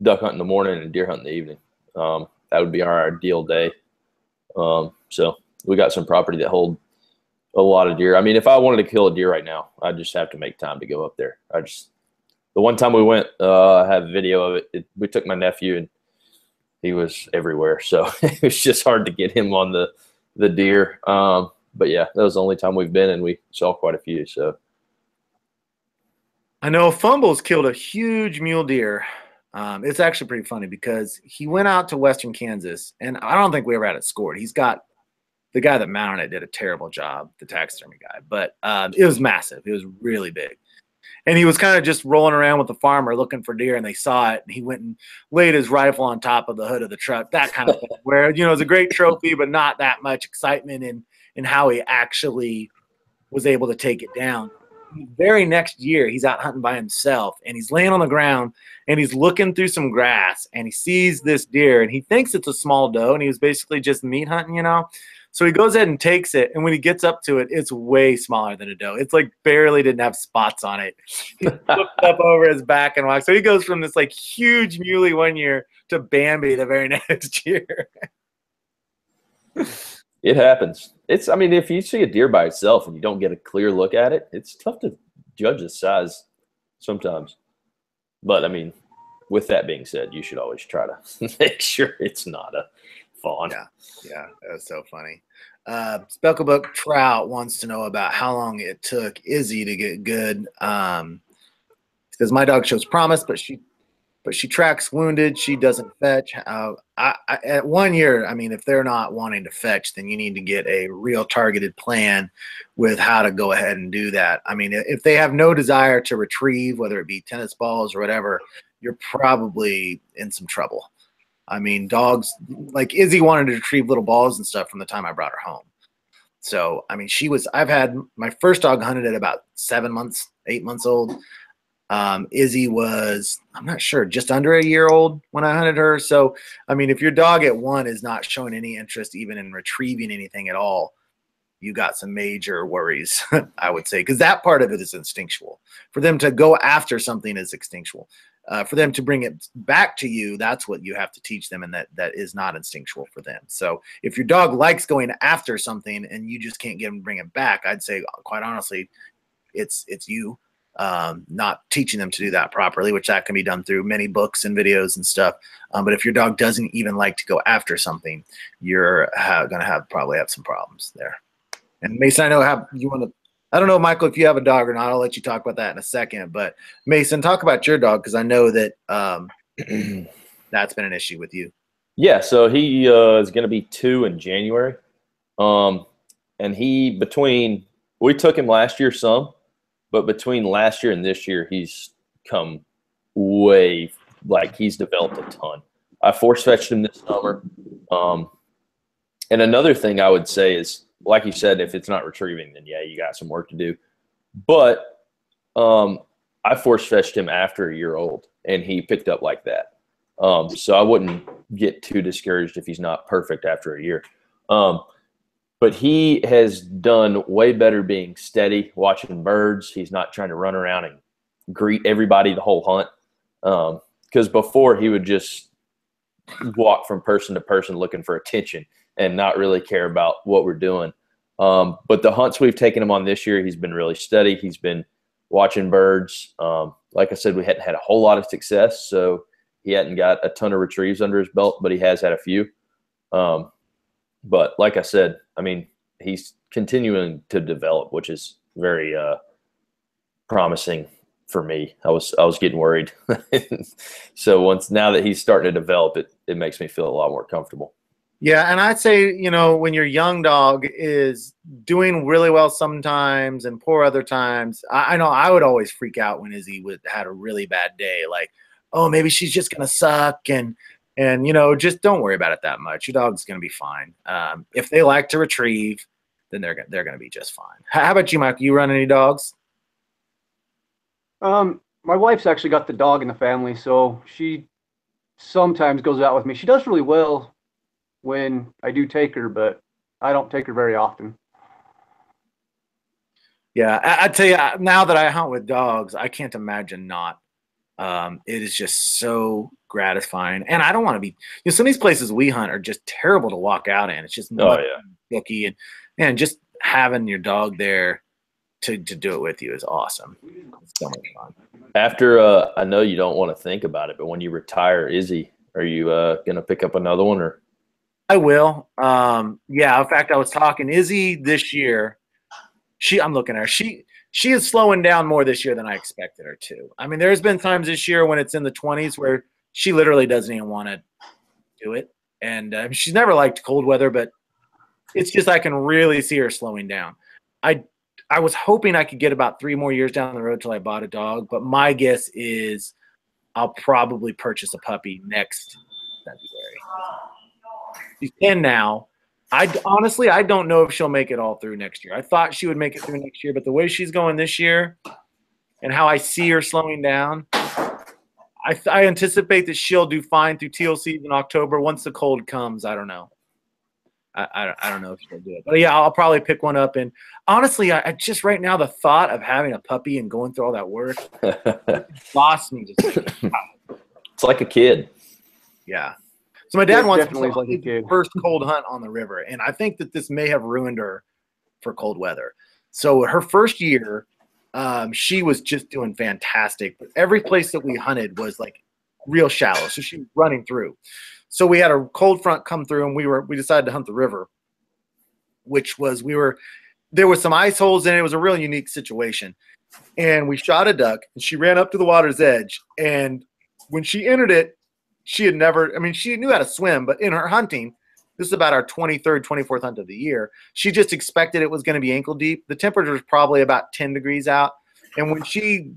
duck hunt in the morning and deer hunt in the evening. That would be our ideal day. So we got some property that hold a lot of deer. I mean, if I wanted to kill a deer right now, I just have to make time to go up there. The one time we went, I have video of it. We took my nephew and he was everywhere. So it was just hard to get him on the deer. But yeah, that was the only time we've been, and we saw quite a few. So I know Fumbles killed a huge mule deer. It's actually pretty funny because he went out to Western Kansas, and I don't think we ever had it scored. He's got the guy that mounted it did a terrible job, the taxidermy guy, but it was massive. It was really big. And he was kind of just rolling around with the farmer looking for deer, and they saw it, and he went and laid his rifle on top of the hood of the truck, that kind of thing, where, it's a great trophy, but not that much excitement in how he actually was able to take it down. The very next year, he's out hunting by himself, and he's laying on the ground, and he's looking through some grass, and he sees this deer, and he thinks it's a small doe, and he was basically just meat hunting, So he goes ahead and takes it, and when he gets up to it, it's way smaller than a doe. It's like barely didn't have spots on it. He looked up over his back and walked. So he goes from this like huge muley one year to Bambi the very next year. It happens. If you see a deer by itself and you don't get a clear look at it, it's tough to judge its size sometimes. But with that being said, you should always try to make sure it's not a fawn. Yeah, that's so funny. Specklebook Trout wants to know about how long it took Izzy to get good. Says my dog shows promise, but she tracks wounded. She doesn't fetch. At 1 year, if they're not wanting to fetch, then you need to get a real targeted plan with how to go ahead and do that. If they have no desire to retrieve, whether it be tennis balls or whatever, you're probably in some trouble. Dogs like Izzy wanted to retrieve little balls and stuff from the time I brought her home. So, I've had my first dog hunted at about 7 months, 8 months old. Izzy was, I'm not sure, just under a year old when I hunted her. So, if your dog at 1 is not showing any interest even in retrieving anything at all, you got some major worries, I would say, because that part of it is instinctual. For them to go after something is instinctual. For them to bring it back to you, that's what you have to teach them, and that is not instinctual for them. So if your dog likes going after something and you just can't get them to bring it back, I'd say, quite honestly, it's you not teaching them to do that properly, which that can be done through many books and videos and stuff. But if your dog doesn't even like to go after something, you're going to probably have some problems there. And Mason, I know how you want to. I don't know, Michael, if you have a dog or not. I'll let you talk about that in a second. But Mason, talk about your dog, because I know that that's been an issue with you. Yeah, so he is going to be 2 in January. And we took him last year some, but between last year and this year, he's come way, he's developed a ton. I force fetched him this summer. And another thing I would say is, like you said, if it's not retrieving, then yeah, you got some work to do. But I force fetched him after a year old, and he picked up like that. So I wouldn't get too discouraged if he's not perfect after a year. But he has done way better being steady, watching birds. He's not trying to run around and greet everybody the whole hunt. Because before he would just walk from person to person looking for attention and not really care about what we're doing. But the hunts we've taken him on this year, he's been really steady. He's been watching birds. Like I said, we hadn't had a whole lot of success, so he hadn't got a ton of retrieves under his belt, but he has had a few. But like I said, I mean, he's continuing to develop, which is very promising for me. I was getting worried. So now that he's starting to develop, it makes me feel a lot more comfortable. Yeah, and I'd say, when your young dog is doing really well sometimes and poor other times, I know I would always freak out when Izzy had a really bad day. Like, oh, maybe she's just going to suck. And just don't worry about it that much. Your dog's going to be fine. If they like to retrieve, then they're going to be just fine. How about you, Mike? You run any dogs? My wife's actually got the dog in the family, so she sometimes goes out with me. She does really well when I do take her, but I don't take her very often. Yeah, I tell you, now that I hunt with dogs, I can't imagine not. It is just so gratifying, and I don't want to be. Some of these places we hunt are just terrible to walk out in. It's just booky, and just having your dog there to do it with you is awesome. It's so much fun. After I know you don't want to think about it, but when you retire Izzy, are you gonna pick up another one or? I will. Yeah. In fact, I was talking Izzy this year. I'm looking at her. She is slowing down more this year than I expected her to. I mean, there's been times this year when it's in the 20s where she literally doesn't even want to do it. And she's never liked cold weather, but it's just I can really see her slowing down. I was hoping I could get about 3 more years down the road till I bought a dog, but my guess is I'll probably purchase a puppy next February. She's 10 now. I don't know if she'll make it all through next year. I thought she would make it through next year, but the way she's going this year and how I see her slowing down, I anticipate that she'll do fine through teal season in October. Once the cold comes, I don't know. I don't know if she'll do it. But yeah, I'll probably pick one up. And honestly, I just right now, the thought of having a puppy and going through all that work lost me. It's like a kid. Yeah. So my dad wants definitely like a kid. First cold hunt on the river, and I think that this may have ruined her for cold weather. So her first year, she was just doing fantastic. But every place that we hunted was like real shallow, so she was running through. So we had a cold front come through, and we decided to hunt the river, which was there was some ice holes in it. It was a real unique situation, and we shot a duck, and she ran up to the water's edge, and when she entered it. She had never, I mean, she knew how to swim, but in her hunting, this is about our 23rd, 24th hunt of the year. She just expected it was going to be ankle deep. The temperature was probably about 10 degrees out. And when she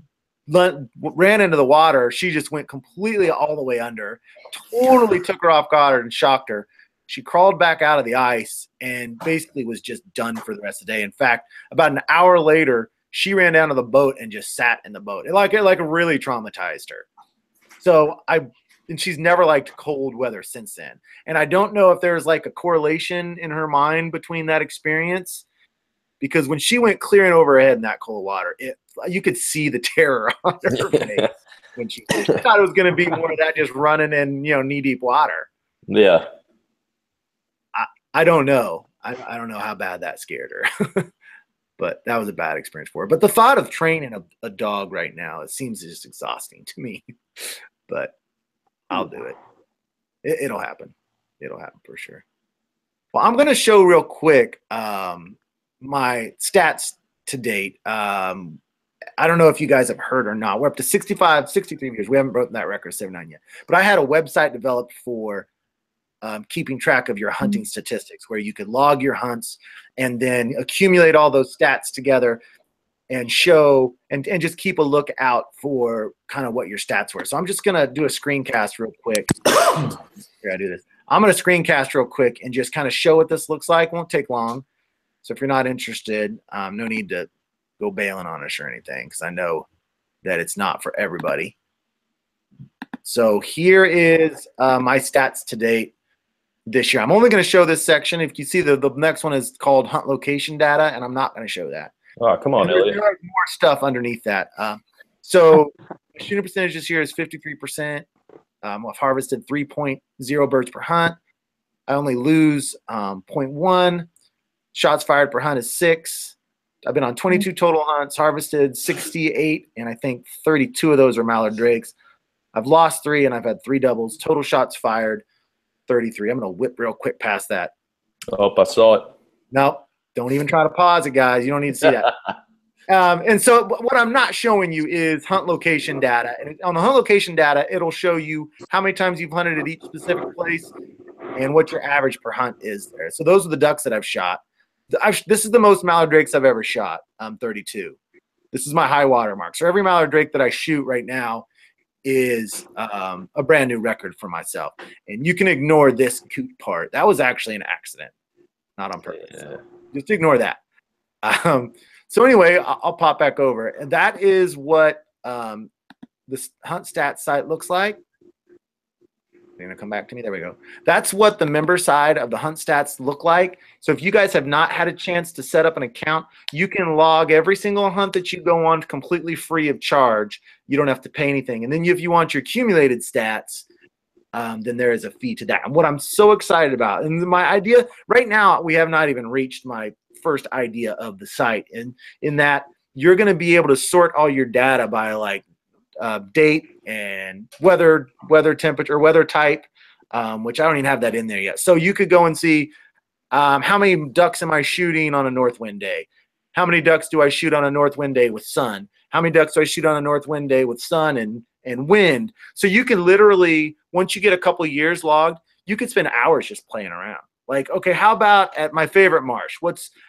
ran into the water, she just went completely all the way under, totally took her off guard and shocked her. She crawled back out of the ice and basically was just done for the rest of the day. In fact, about an hour later, she ran down to the boat and just sat in the boat. It really traumatized her. So and she's never liked cold weather since then. And I don't know if there's like a correlation in her mind between that experience, because when she went clearing over her head in that cold water, you could see the terror on her face when she thought it was going to be more of that just running in, knee deep water. Yeah. I don't know. I don't know how bad that scared her, but that was a bad experience for her. But the thought of training a dog right now, it seems just exhausting to me, but I'll do it. It'll happen. It'll happen for sure. Well, I'm going to show real quick my stats to date. I don't know if you guys have heard or not. We're up to 63 views. We haven't broken that record, 79 yet. But I had a website developed for keeping track of your hunting statistics, where you could log your hunts and then accumulate all those stats together and show and just keep a lookout for kind of what your stats were. So I'm just going to do a screencast real quick. Here, I do this. I'm going to screencast real quick and just kind of show what this looks like. Won't take long. So if you're not interested, no need to go bailing on us or anything, because I know that it's not for everybody. So here is my stats to date this year. I'm only going to show this section. If you see the next one is called hunt location data, and I'm not going to show that. Oh, come on, Elliot. There are more stuff underneath that. So shooting percentage this year is 53%. I've harvested 3.0 birds per hunt. I only lose 0.1. Shots fired per hunt is 6. I've been on 22 total hunts, harvested 68, and I think 32 of those are mallard drakes. I've lost 3, and I've had 3 doubles. Total shots fired, 33. I'm going to whip real quick past that. Oh, I saw it. No, don't even try to pause it, guys. You don't need to see that. And so what I'm not showing you is hunt location data. And on the hunt location data, it'll show you how many times you've hunted at each specific place and what your average per hunt is there. So those are the ducks that I've shot. This is the most mallard drakes I've ever shot, 32. This is my high water mark. So every mallard drake that I shoot right now is a brand new record for myself. And you can ignore this coot part. That was actually an accident, not on purpose. Yeah. So just ignore that. So anyway, I'll pop back over. And that is what this HuntStats site looks like. They're going to come back to me. There we go. That's what the member side of the HuntStats look like. So if you guys have not had a chance to set up an account, you can log every single hunt that you go on completely free of charge. You don't have to pay anything. And then if you want your accumulated stats, then there is a fee to that. And what I'm so excited about, and my idea right now, we have not even reached my first idea of the site, and in that you're going to be able to sort all your data by like date and weather temperature, weather type, which I don't even have that in there yet. So you could go and see how many ducks am I shooting on a north wind day? How many ducks do I shoot on a north wind day with sun? How many ducks do I shoot on a north wind day with sun and wind? So you can literally, once you get a couple of years logged, you could spend hours just playing around. Like, okay, how about at my favorite marsh?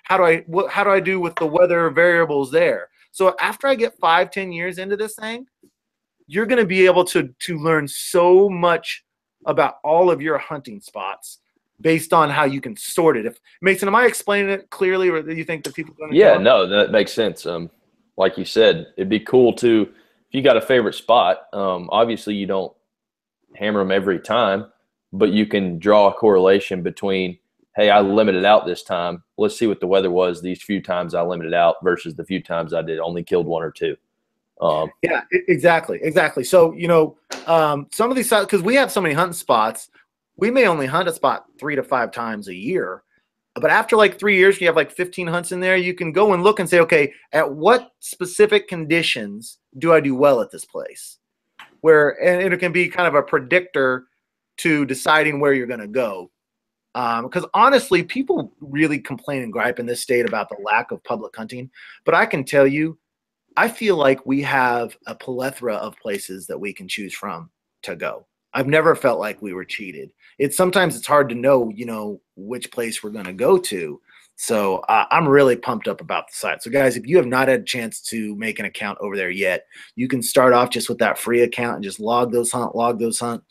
How do I do with the weather variables there? So after I get 5-10 years into this thing, you're going to be able to learn so much about all of your hunting spots based on how you can sort it. If Mason, am I explaining it clearly, or do you think that people are going to? Yeah, no, that makes sense. Like you said, it'd be cool to, if you got a favorite spot, obviously you don't hammer them every time, but you can draw a correlation between, hey, I limited out this time. Let's see what the weather was these few times I limited out versus the few times I did only killed 1 or 2. Yeah, exactly. So, some of these sites, because we have so many hunting spots, we may only hunt a spot 3 to 5 times a year. But after like 3 years, you have like 15 hunts in there. You can go and look and say, okay, at what specific conditions do I do well at this place? And it can be kind of a predictor to deciding where you're going to go. Because honestly, people really complain and gripe in this state about the lack of public hunting. But I can tell you, I feel like we have a plethora of places that we can choose from to go. I've never felt like we were cheated. Sometimes it's hard to know, which place we're going to go to. So I'm really pumped up about the site. So guys, if you have not had a chance to make an account over there yet, you can start off just with that free account and just log those hunt.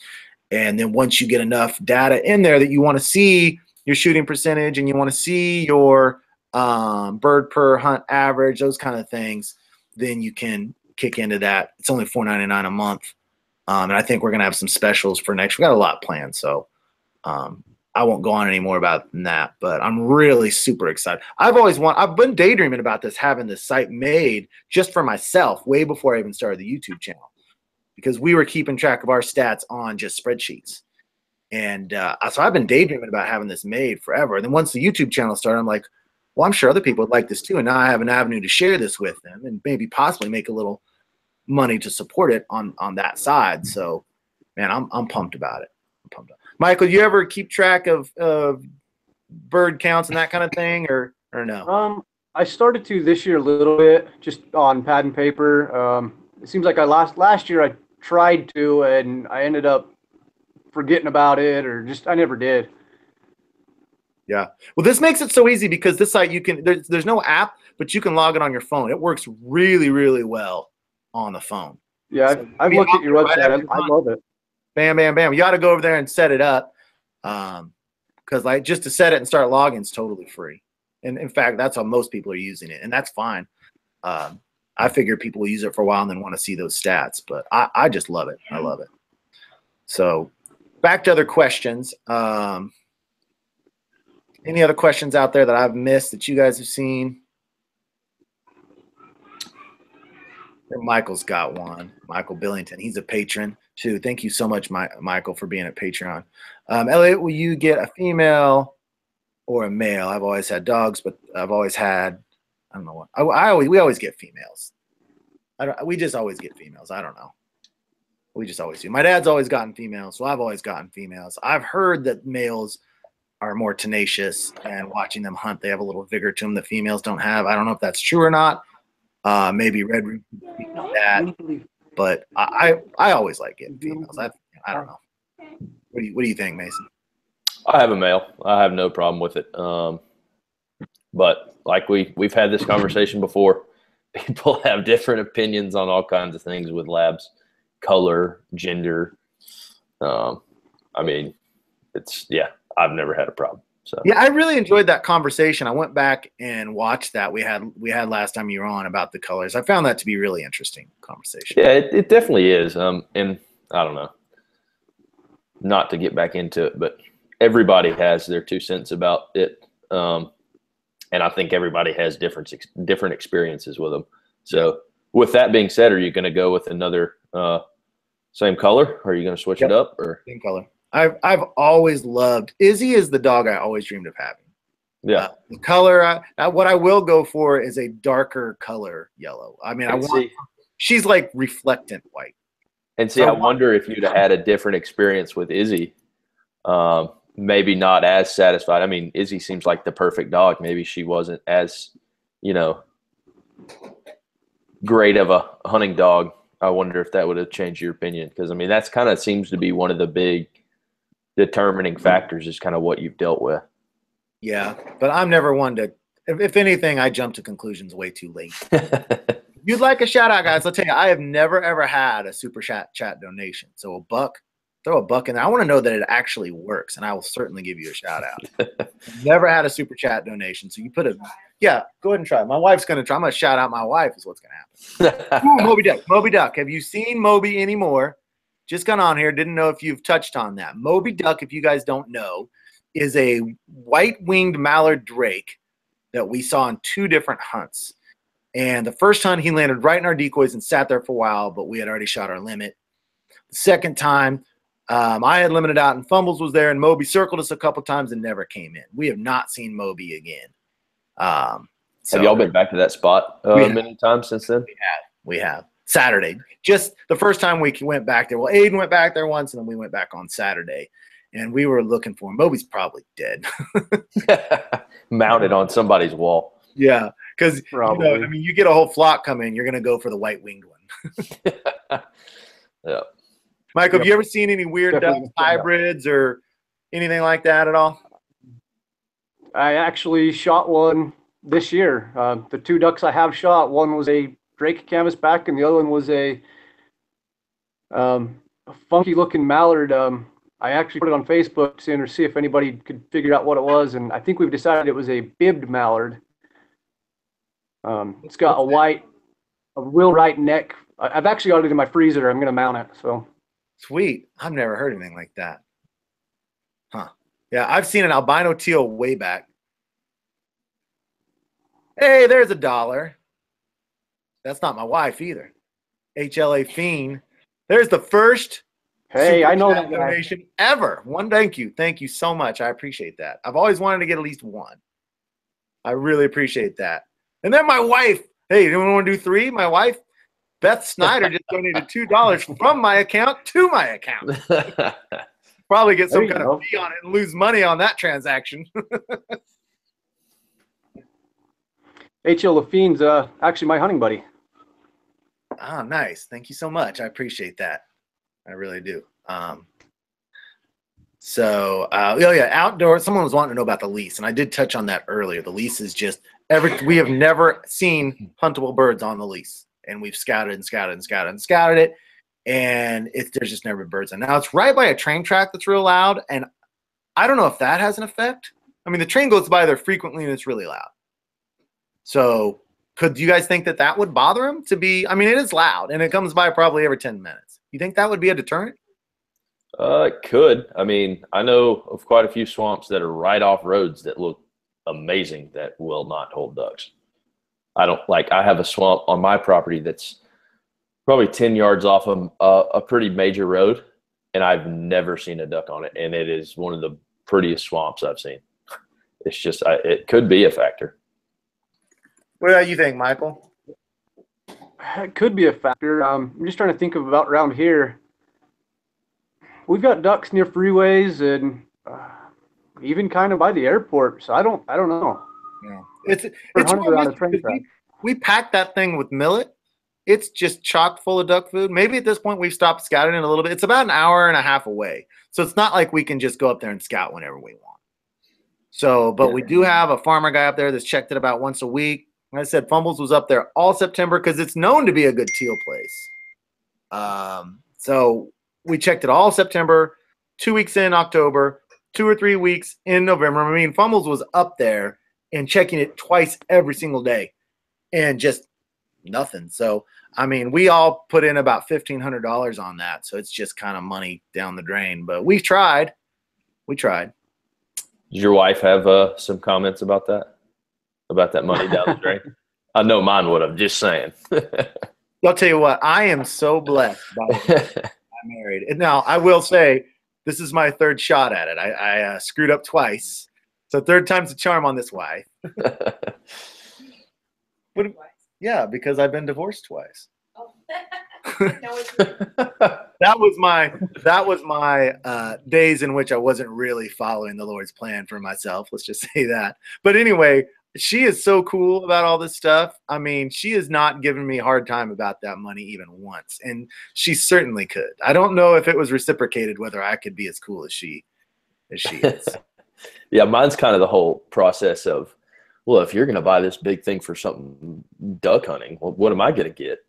And then once you get enough data in there that you want to see your shooting percentage and you want to see your bird per hunt average, those kind of things, then you can kick into that. It's only $4.99 a month. And I think we're going to have some specials for next. We got a lot planned. So I won't go on any more about that, but I'm really super excited. I've been daydreaming about having this site made just for myself way before I even started the YouTube channel, because we were keeping track of our stats on just spreadsheets. And so I've been daydreaming about having this made forever. And then once the YouTube channel started, I'm like, well, I'm sure other people would like this too. And now I have an avenue to share this with them and maybe possibly make a little money to support it on that side. So, man, I'm pumped about it. I'm pumped up. Michael, you ever keep track of bird counts and that kind of thing, or no? I started to this year a little bit, just on pad and paper. It seems like last year I tried to, and I ended up forgetting about it, or just I never did. Yeah. Well, this makes it so easy because this site there's no app, but you can log it on your phone. It works really, really well on the phone. Yeah, so I've looked at your website. I love it. Bam, bam, bam. You ought to go over there and set it up, because like just to set it and start logging is totally free. And in fact, that's how most people are using it, and that's fine. I figure people will use it for a while and then want to see those stats, but I just love it. I love it. So back to other questions. Any other questions out there that I've missed that you guys have seen? Michael's got one. Michael Billington. He's a patron too. Thank you so much, Michael, for being a Patreon. Elliot, will you get a female or a male? I've always had dogs, but I've always had, I don't know what. We always get females. We just always get females. I don't know. We just always do. My dad's always gotten females, so I've always gotten females. I've heard that males are more tenacious, and watching them hunt, they have a little vigor to them that females don't have. I don't know if that's true or not. Maybe Red Root can speak on that, but I always like getting females. I don't know. What do you think, Mason? I have a male. I have no problem with it. But like we've had this conversation before, people have different opinions on all kinds of things with labs, color, gender. I mean, I've never had a problem. So yeah, I really enjoyed that conversation. I went back and watched that we had last time you were on about the colors. I found that to be really interesting conversation. Yeah, it definitely is. And I don't know, not to get back into it, but everybody has their 2 cents about it. And I think everybody has different experiences with them. So with that being said, are you going to go with another same color? Or are you going to switch it up? Or same color. I've always loved Izzy is the dog I always dreamed of having. Yeah. The color, what I will go for is a darker color yellow. I mean, she's like reflectant white. And see, I wonder if you'd have had a different experience with Izzy. Maybe not as satisfied. I mean, Izzy seems like the perfect dog. Maybe she wasn't as, great of a hunting dog. I wonder if that would have changed your opinion. Because, I mean, that's kind of seems to be one of the big determining factors is kind of what you've dealt with. Yeah, but I'm never one to, if anything, I jump to conclusions way too late. You'd like a shout out, guys. I'll tell you, I have never, ever had a super chat donation. So throw a buck in there. I want to know that it actually works, and I will certainly give you a shout out. Never had a super chat donation. So you put go ahead and try. My wife's going to try. I'm going to shout out my wife is what's going to happen. Ooh, Moby Duck. Have you seen Moby anymore? Just got on here. Didn't know if you've touched on that. Moby Duck, if you guys don't know, is a white-winged mallard drake that we saw in 2 different hunts. And the first hunt, he landed right in our decoys and sat there for a while, but we had already shot our limit. The second time, I had limited out and Fumbles was there, and Moby circled us a couple times and never came in. We have not seen Moby again. Have y'all been back to that spot many times since then? We have. Saturday. Just the first time we went back there. Well, Aiden went back there once, and then we went back on Saturday. And we were looking for him. Moby's probably dead. Mounted on somebody's wall. Yeah, because you get a whole flock coming, you're going to go for the white-winged one. Yeah. Michael, have you ever seen any weird duck hybrids or anything like that at all? I actually shot one this year. The 2 ducks I have shot, one was a Drake canvasback, and the other one was a funky-looking mallard. I actually put it on Facebook to see if anybody could figure out what it was, and I think we've decided it was a bibbed mallard. It's got a real right neck. I've actually got it in my freezer. I'm going to mount it. So sweet. I've never heard anything like that. Huh. Yeah, I've seen an albino teal way back. Hey, there's $1. That's not my wife either. HLA Fiend. There's the first I know that donation ever. Thank you. Thank you so much. I appreciate that. I've always wanted to get at least one. I really appreciate that. And then my wife, hey, anyone want to do 3? My wife, Beth Snyder, just donated $2 from my account to my account. Probably get some kind of fee on it and lose money on that transaction. H.L. Lafine's actually my hunting buddy. Oh, nice. Thank you so much. I appreciate that. I really do. Outdoor. Someone was wanting to know about the lease, and I did touch on that earlier. The lease is just we have never seen huntable birds on the lease, and we've scouted it, and there's just never been birds. And now it's right by a train track that's real loud, and I don't know if that has an effect. I mean, the train goes by there frequently, and it's really loud. So could you guys think that would bother him to be? I mean, it is loud, and it comes by probably every 10 minutes. You think that would be a deterrent? It could. I mean, I know of quite a few swamps that are right off roads that look amazing that will not hold ducks. I don't like, I have a swamp on my property that's probably 10 yards off of a pretty major road, and I've never seen a duck on it. And it is one of the prettiest swamps I've seen. It's just, it could be a factor. What do you think, Michael? It could be a factor. I'm just trying to think of about around here. We've got ducks near freeways and even kind of by the airport. So I don't know. Yeah. It's around a train track. We packed that thing with millet. It's just chock full of duck food. Maybe at this point we've stopped scouting it a little bit. It's about an hour and a half away. So it's not like we can just go up there and scout whenever we want. So, but we do have a farmer guy up there that's checked it about once a week. Like I said, Fumbles was up there all September because it's known to be a good teal place. So we checked it all September, 2 weeks in October, 2 or 3 weeks in November. I mean, Fumbles was up there and checking it twice every single day and just nothing. So, I mean, we all put in about $1,500 on that. So it's just kind of money down the drain, but we tried. We tried. Does your wife have some comments about that? About that money down the drain? I know mine would have, just saying. I'll tell you what, I am so blessed by I'm married. And now I will say this is my third shot at it. I screwed up twice. So third time's a charm on this wife. Yeah, because I've been divorced twice. Oh. That was my days in which I wasn't really following the Lord's plan for myself. Let's just say that. But anyway, she is so cool about all this stuff. I mean, she has not given me a hard time about that money even once, and she certainly could. I don't know if it was reciprocated whether I could be as cool as she is. Yeah, mine's kind of the whole process of, well, if you're going to buy this big thing for something duck hunting, well, what am I going to get?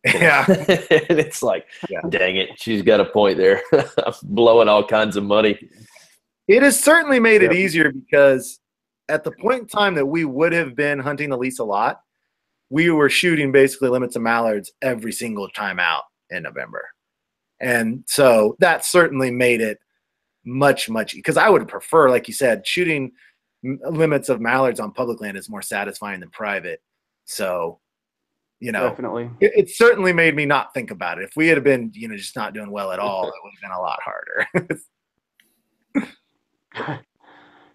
Yeah. And it's like, yeah, dang it, she's got a point there. I'm blowing all kinds of money. It has certainly made it easier because at the point in time that we would have been hunting the lease a lot, we were shooting basically limits of mallards every single time out in November. And so that certainly made it much, because I would prefer, like you said, shooting limits of mallards on public land is more satisfying than private. So, you know, definitely, it certainly made me not think about it. If we had been, you know, just not doing well at all, it would have been a lot harder.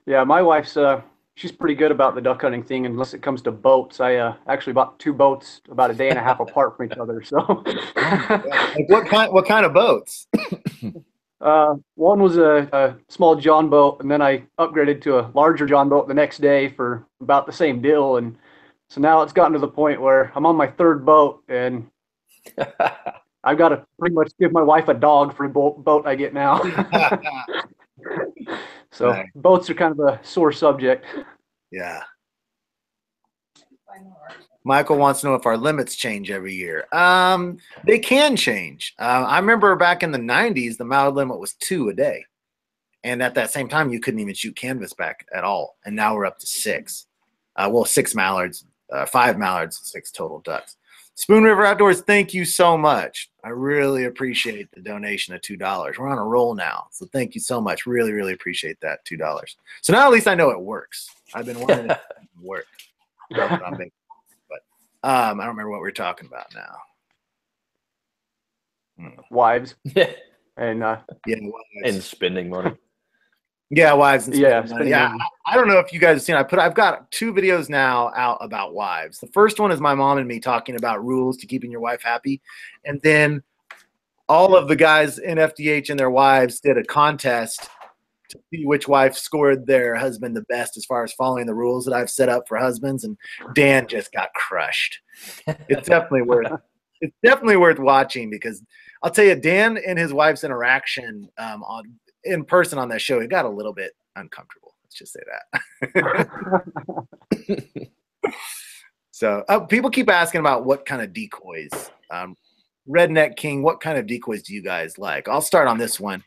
Yeah, my wife's she's pretty good about the duck hunting thing unless it comes to boats. I actually bought 2 boats about a day and a half apart from each other. So like what kind of boats? One was a small John boat, and then I upgraded to a larger John boat the next day for about the same deal. And so now it's gotten to the point where I'm on my 3rd boat, and I've got to pretty much give my wife a dog for the boat I get now. So nice. Boats are kind of a sore subject. Yeah. Michael wants to know if our limits change every year. They can change. I remember back in the 90s, the mallard limit was 2 a day. And at that same time, you couldn't even shoot canvas back at all. And now we're up to 6. Well, 6 mallards, 5 mallards, 6 total ducks. Spoon River Outdoors, thank you so much. I really appreciate the donation of $2. We're on a roll now. So thank you so much. Really, really appreciate that $2. So now at least I know it works. I've been wondering if it worked. But I don't remember what we're talking about now. Wives. And wives. And spending money. Yeah, wives and spending money. Yeah, I don't know if you guys have seen. I've got 2 videos now out about wives. The first one is my mom and me talking about rules to keeping your wife happy, and then all of the guys in FDH and their wives did a contest to see which wife scored their husband the best as far as following the rules that I've set up for husbands, and Dan just got crushed. It's definitely worth watching because I'll tell you, Dan and his wife's interaction in person on that show, it got a little bit uncomfortable. Let's just say that. So people keep asking about what kind of decoys. Redneck King, what kind of decoys do you guys like? I'll start on this one.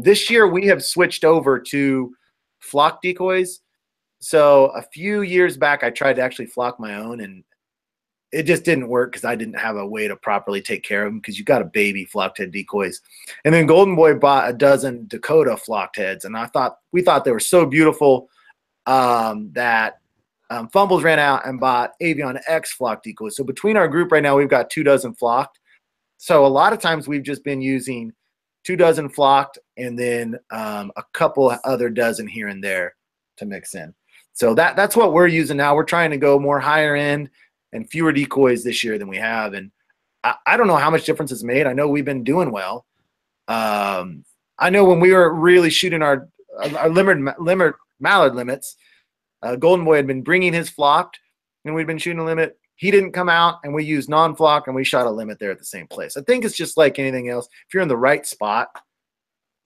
This year we have switched over to flock decoys. So a few years back, I tried to actually flock my own, and it just didn't work because I didn't have a way to properly take care of them, because you got a baby flocked head decoys. And then Golden Boy bought a dozen Dakota flocked heads, and we thought they were so beautiful that Fumbles ran out and bought Avion X flock decoys. So between our group right now, we've got 2 dozen flocked. So a lot of times we've just been using 2 dozen flocked and then a couple other dozen here and there to mix in. So that's what we're using now. We're trying to go more higher end and fewer decoys this year than we have. And I don't know how much difference it's made. I know we've been doing well. I know when we were really shooting our mallard limits, Golden Boy had been bringing his flocked, and we'd been shooting a limit. He didn't come out, and we used non-flock, and we shot a limit there at the same place. I think it's just like anything else. If you're in the right spot,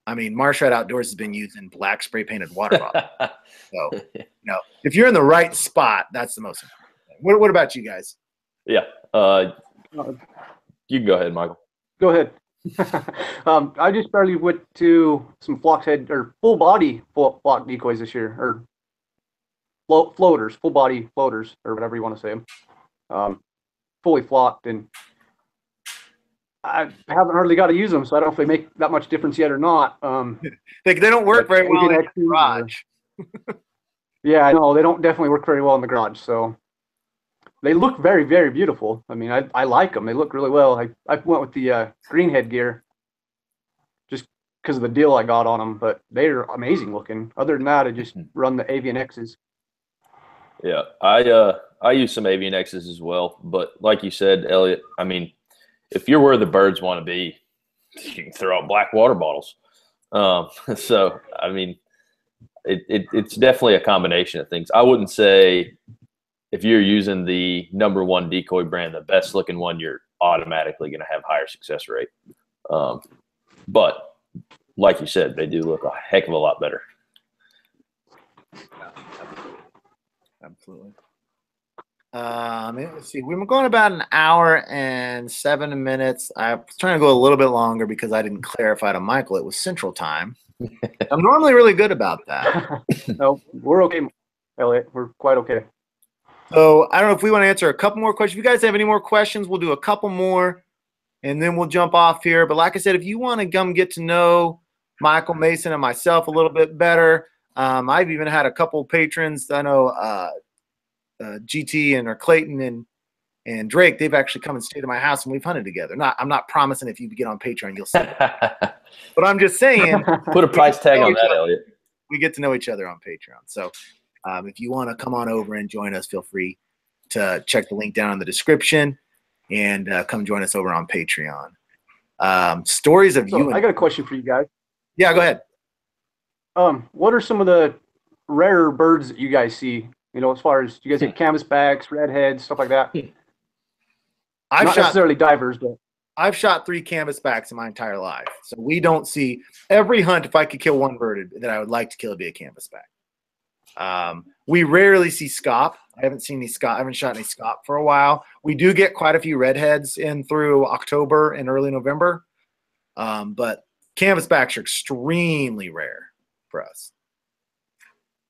I mean, Marsh Rat Outdoors has been using black spray painted water bottles. So, if you're in the right spot, that's the most important thing. What about you guys? Yeah. You can go ahead, Michael. Go ahead. I just started went to some flocked head or full body flock decoys this year, or floaters, full body floaters, or whatever you want to say them. Fully flocked, and I haven't hardly got to use them, so I don't know if they make that much difference yet or not. They don't work very well in the garage. Yeah, I know, they don't definitely work very well in the garage. So they look very, very beautiful. I mean, I like them. They look really well. I went with the green headgear just because of the deal I got on them, but they're amazing looking. Other than that, I just run the Avian X's. Yeah, I use some Avian X's as well, but like you said, Elliot, I mean, if you're where the birds want to be, you can throw out black water bottles. So I mean, it's definitely a combination of things. I wouldn't say if you're using the #1 decoy brand, the best looking one, you're automatically going to have higher success rate. But like you said, they do look a heck of a lot better. Absolutely. Let's see. We've been going about an hour and 7 minutes. I was trying to go a little bit longer because I didn't clarify to Michael it was Central Time. I'm normally really good about that. No, we're okay, Elliot. We're quite okay. So I don't know if we want to answer a couple more questions. If you guys have any more questions, we'll do a couple more, and then we'll jump off here. But like I said, if you want to come get to know Michael Mason and myself a little bit better, I've even had a couple patrons. I know GT or Clayton and Drake. They've actually come and stayed at my house, and we've hunted together. I'm not promising if you get on Patreon you'll see it. But I'm just saying, put a price tag on that, Elliot. We get to know each other on Patreon. So if you want to come on over and join us, feel free to check the link down in the description and come join us over on Patreon. Stories of you. I got a question for you guys. Yeah, go ahead. What are some of the rarer birds that you guys see? You know, as far as you guys get canvasbacks, redheads, stuff like that. Not necessarily divers, but I've shot 3 canvasbacks in my entire life. So we don't see every hunt. If I could kill one bird that I would like to kill, it'd be a canvasback. We rarely see scaup. I haven't seen any scaup. I haven't shot any scaup for a while. We do get quite a few redheads in through October and early November. But canvasbacks are extremely rare for us.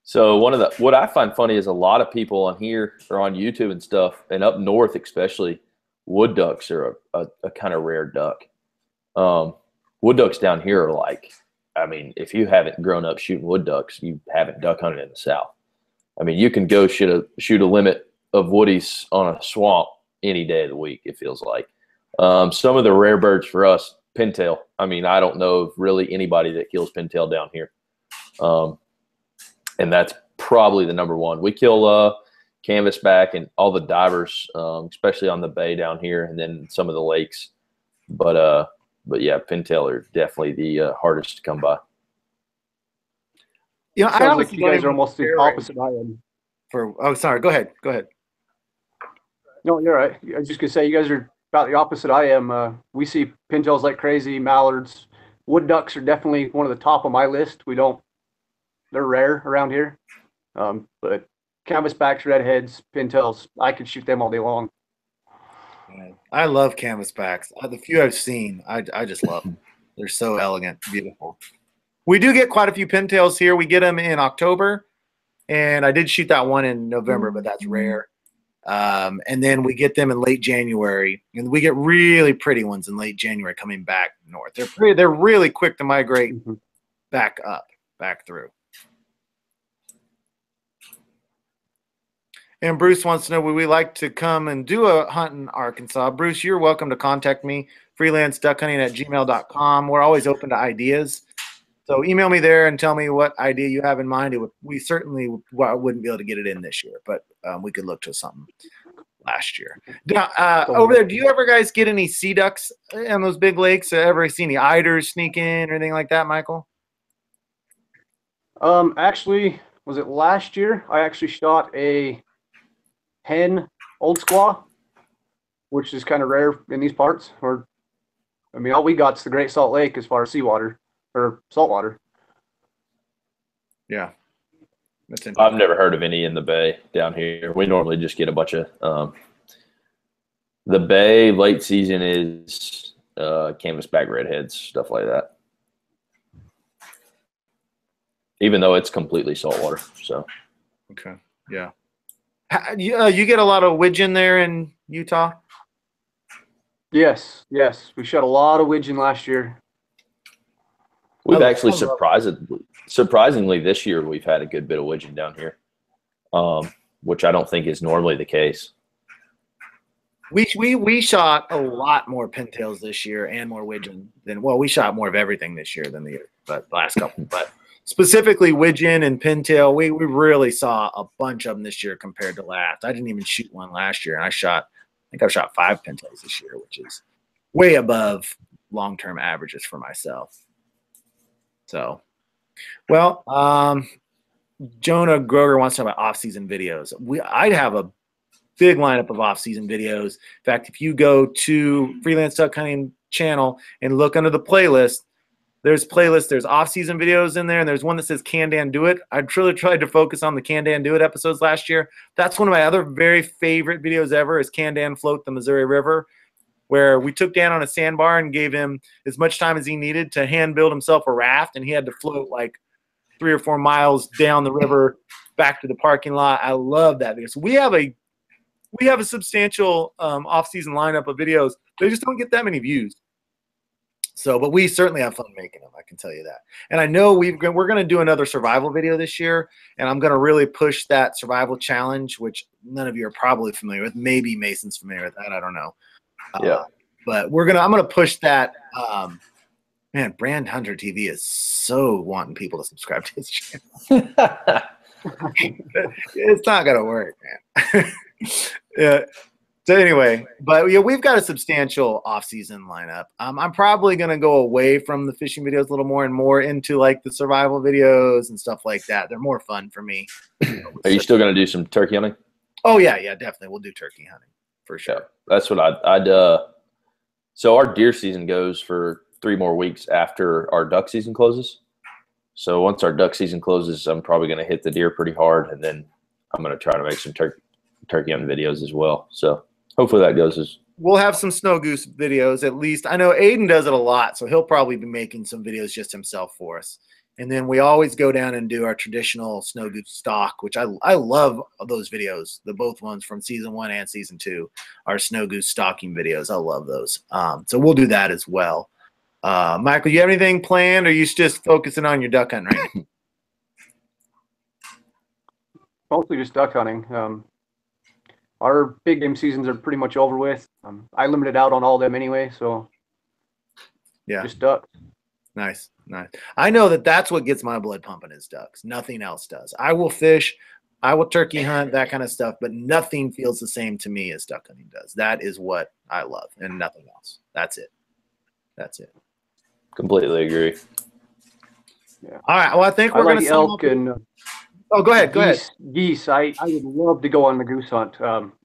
So what I find funny is a lot of people on here or on YouTube and stuff, and up north especially, wood ducks are a kind of rare duck. Wood ducks down here are like, I mean, if you haven't grown up shooting wood ducks, you haven't duck hunted in the South. I mean, you can go shoot a limit of woodies on a swamp any day of the week, it feels like. Some of the rare birds for us, pintail. I mean, I don't know of really anybody that kills pintail down here. And that's probably the #1. We kill canvasback and all the divers, especially on the bay down here, and then some of the lakes. But yeah, pintail are definitely the hardest to come by. You know, sounds like you guys are almost the opposite I am. Oh, sorry. Go ahead. No, you're right. I was just gonna say you guys are about the opposite I am. We see pintails like crazy, mallards, wood ducks are definitely one of the top of my list. They're rare around here. But canvasbacks, redheads, pintails, I could shoot them all day long. I love canvasbacks. The few I've seen, I just love them. They're so elegant, beautiful. We do get quite a few pintails here. We get them in October, and I did shoot that one in November, but that's rare. And then we get them in late January, and we get really pretty ones in late January coming back north. They're really quick to migrate back through. And Bruce wants to know, would we like to come and do a hunt in Arkansas? Bruce, you're welcome to contact me, freelanceduckhunting@gmail.com. We're always open to ideas. So email me there and tell me what idea you have in mind. We certainly wouldn't be able to get it in this year, but we could look to something last year. Now, over there, do you ever guys get any sea ducks on those big lakes? Ever see any eiders sneak in or anything like that, Michael? Actually, was it last year? I actually shot a hen old squaw, which is kind of rare in these parts. Or, I mean, all we got's the Great Salt Lake as far as seawater or saltwater. Yeah. I've never heard of any in the bay down here. We normally just get a bunch of the bay late season is canvasback redheads, stuff like that. Even though it's completely saltwater. So okay, yeah. You get a lot of widgeon there in Utah? Yes. We shot a lot of widgeon last year. We've actually surprisingly this year we've had a good bit of widgeon down here, which I don't think is normally the case. We shot a lot more pintails this year and more widgeon than we shot more of everything this year than the last couple. But specifically widgeon and pintail, we really saw a bunch of them this year compared to last. I didn't even shoot one last year, and I think I've shot 5 pintails this year, which is way above long-term averages for myself. So, well, Jonah Groger wants to talk about off-season videos. I'd have a big lineup of off-season videos. In fact, if you go to Freelance Duck Hunting channel and look under the playlist, there's off-season videos in there, and there's one that says Can Dan Do It. I really tried to focus on the Can Dan Do It episodes last year. That's one of my other very favorite videos ever is Can Dan Float the Missouri River, where we took Dan on a sandbar and gave him as much time as he needed to hand build himself a raft, and he had to float like 3 or 4 miles down the river back to the parking lot. I love that video. So we have a substantial off-season lineup of videos. They just don't get that many views. So, but we certainly have fun making them, I can tell you that. And I know we're going to do another survival video this year, and I'm going to really push that survival challenge, which none of you are probably familiar with. Maybe Mason's familiar with that. I don't know. Yeah. But I'm going to push that. Man, Brand Hunter TV is so wanting people to subscribe to his channel. It's not going to work, man. Yeah. So anyway, but yeah, we've got a substantial off-season lineup. I'm probably going to go away from the fishing videos a little more and more into like the survival videos and stuff like that. They're more fun for me. Are you still going to do some turkey hunting? Oh yeah, definitely. We'll do turkey hunting for sure. Yeah, that's what I'd so our deer season goes for 3 more weeks after our duck season closes. So once our duck season closes, I'm probably going to hit the deer pretty hard, and then I'm going to try to make some turkey hunting videos as well. So hopefully that goes as we'll have some snow goose videos at least. I know Aiden does it a lot, so he'll probably be making some videos just himself for us. And then we always go down and do our traditional snow goose stock, which I love those videos. The both ones from season 1 and season 2 are snow goose stalking videos. I love those. So we'll do that as well. Michael, you have anything planned, or are you just focusing on your duck hunting right now? Mostly just duck hunting. Our big game seasons are pretty much over with. I limited out on all of them anyway, so yeah, just ducks. Nice. I know that's what gets my blood pumping is ducks. Nothing else does. I will fish, I will turkey hunt, that kind of stuff, but nothing feels the same to me as duck hunting does. That is what I love, and nothing else. That's it. Completely agree. Yeah. All right. Well, I think we're going to elk and. Oh, go ahead. Geese. I would love to go on the goose hunt.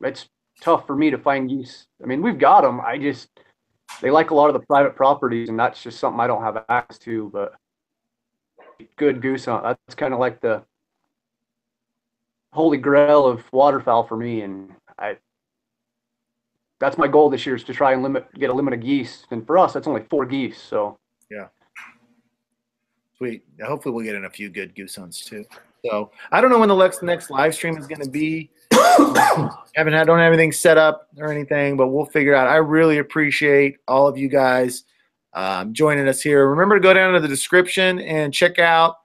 It's tough for me to find geese. I mean, we've got them. They like a lot of the private properties, and that's just something I don't have access to. But good goose hunt. That's kind of like the holy grail of waterfowl for me, and that's my goal this year is to try and get a limit of geese. And for us, that's only 4 geese. So yeah, sweet. Hopefully, we'll get in a few good goose hunts too. So I don't know when the next live stream is going to be. don't have anything set up or anything, but we'll figure it out. I really appreciate all of you guys joining us here. Remember to go down to the description and check out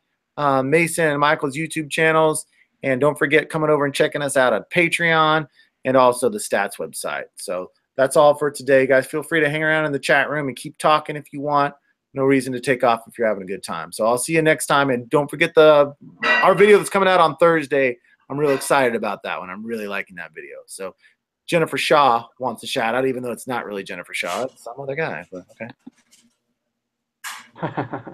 Mason and Michael's YouTube channels. And don't forget coming over and checking us out on Patreon and also the Stats website. So that's all for today, guys. Feel free to hang around in the chat room and keep talking if you want. No reason to take off if you're having a good time. So I'll see you next time. And don't forget our video that's coming out on Thursday. I'm real excited about that one. I'm really liking that video. So Jennifer Shaw wants a shout out, even though it's not really Jennifer Shaw. It's some other guy. But okay.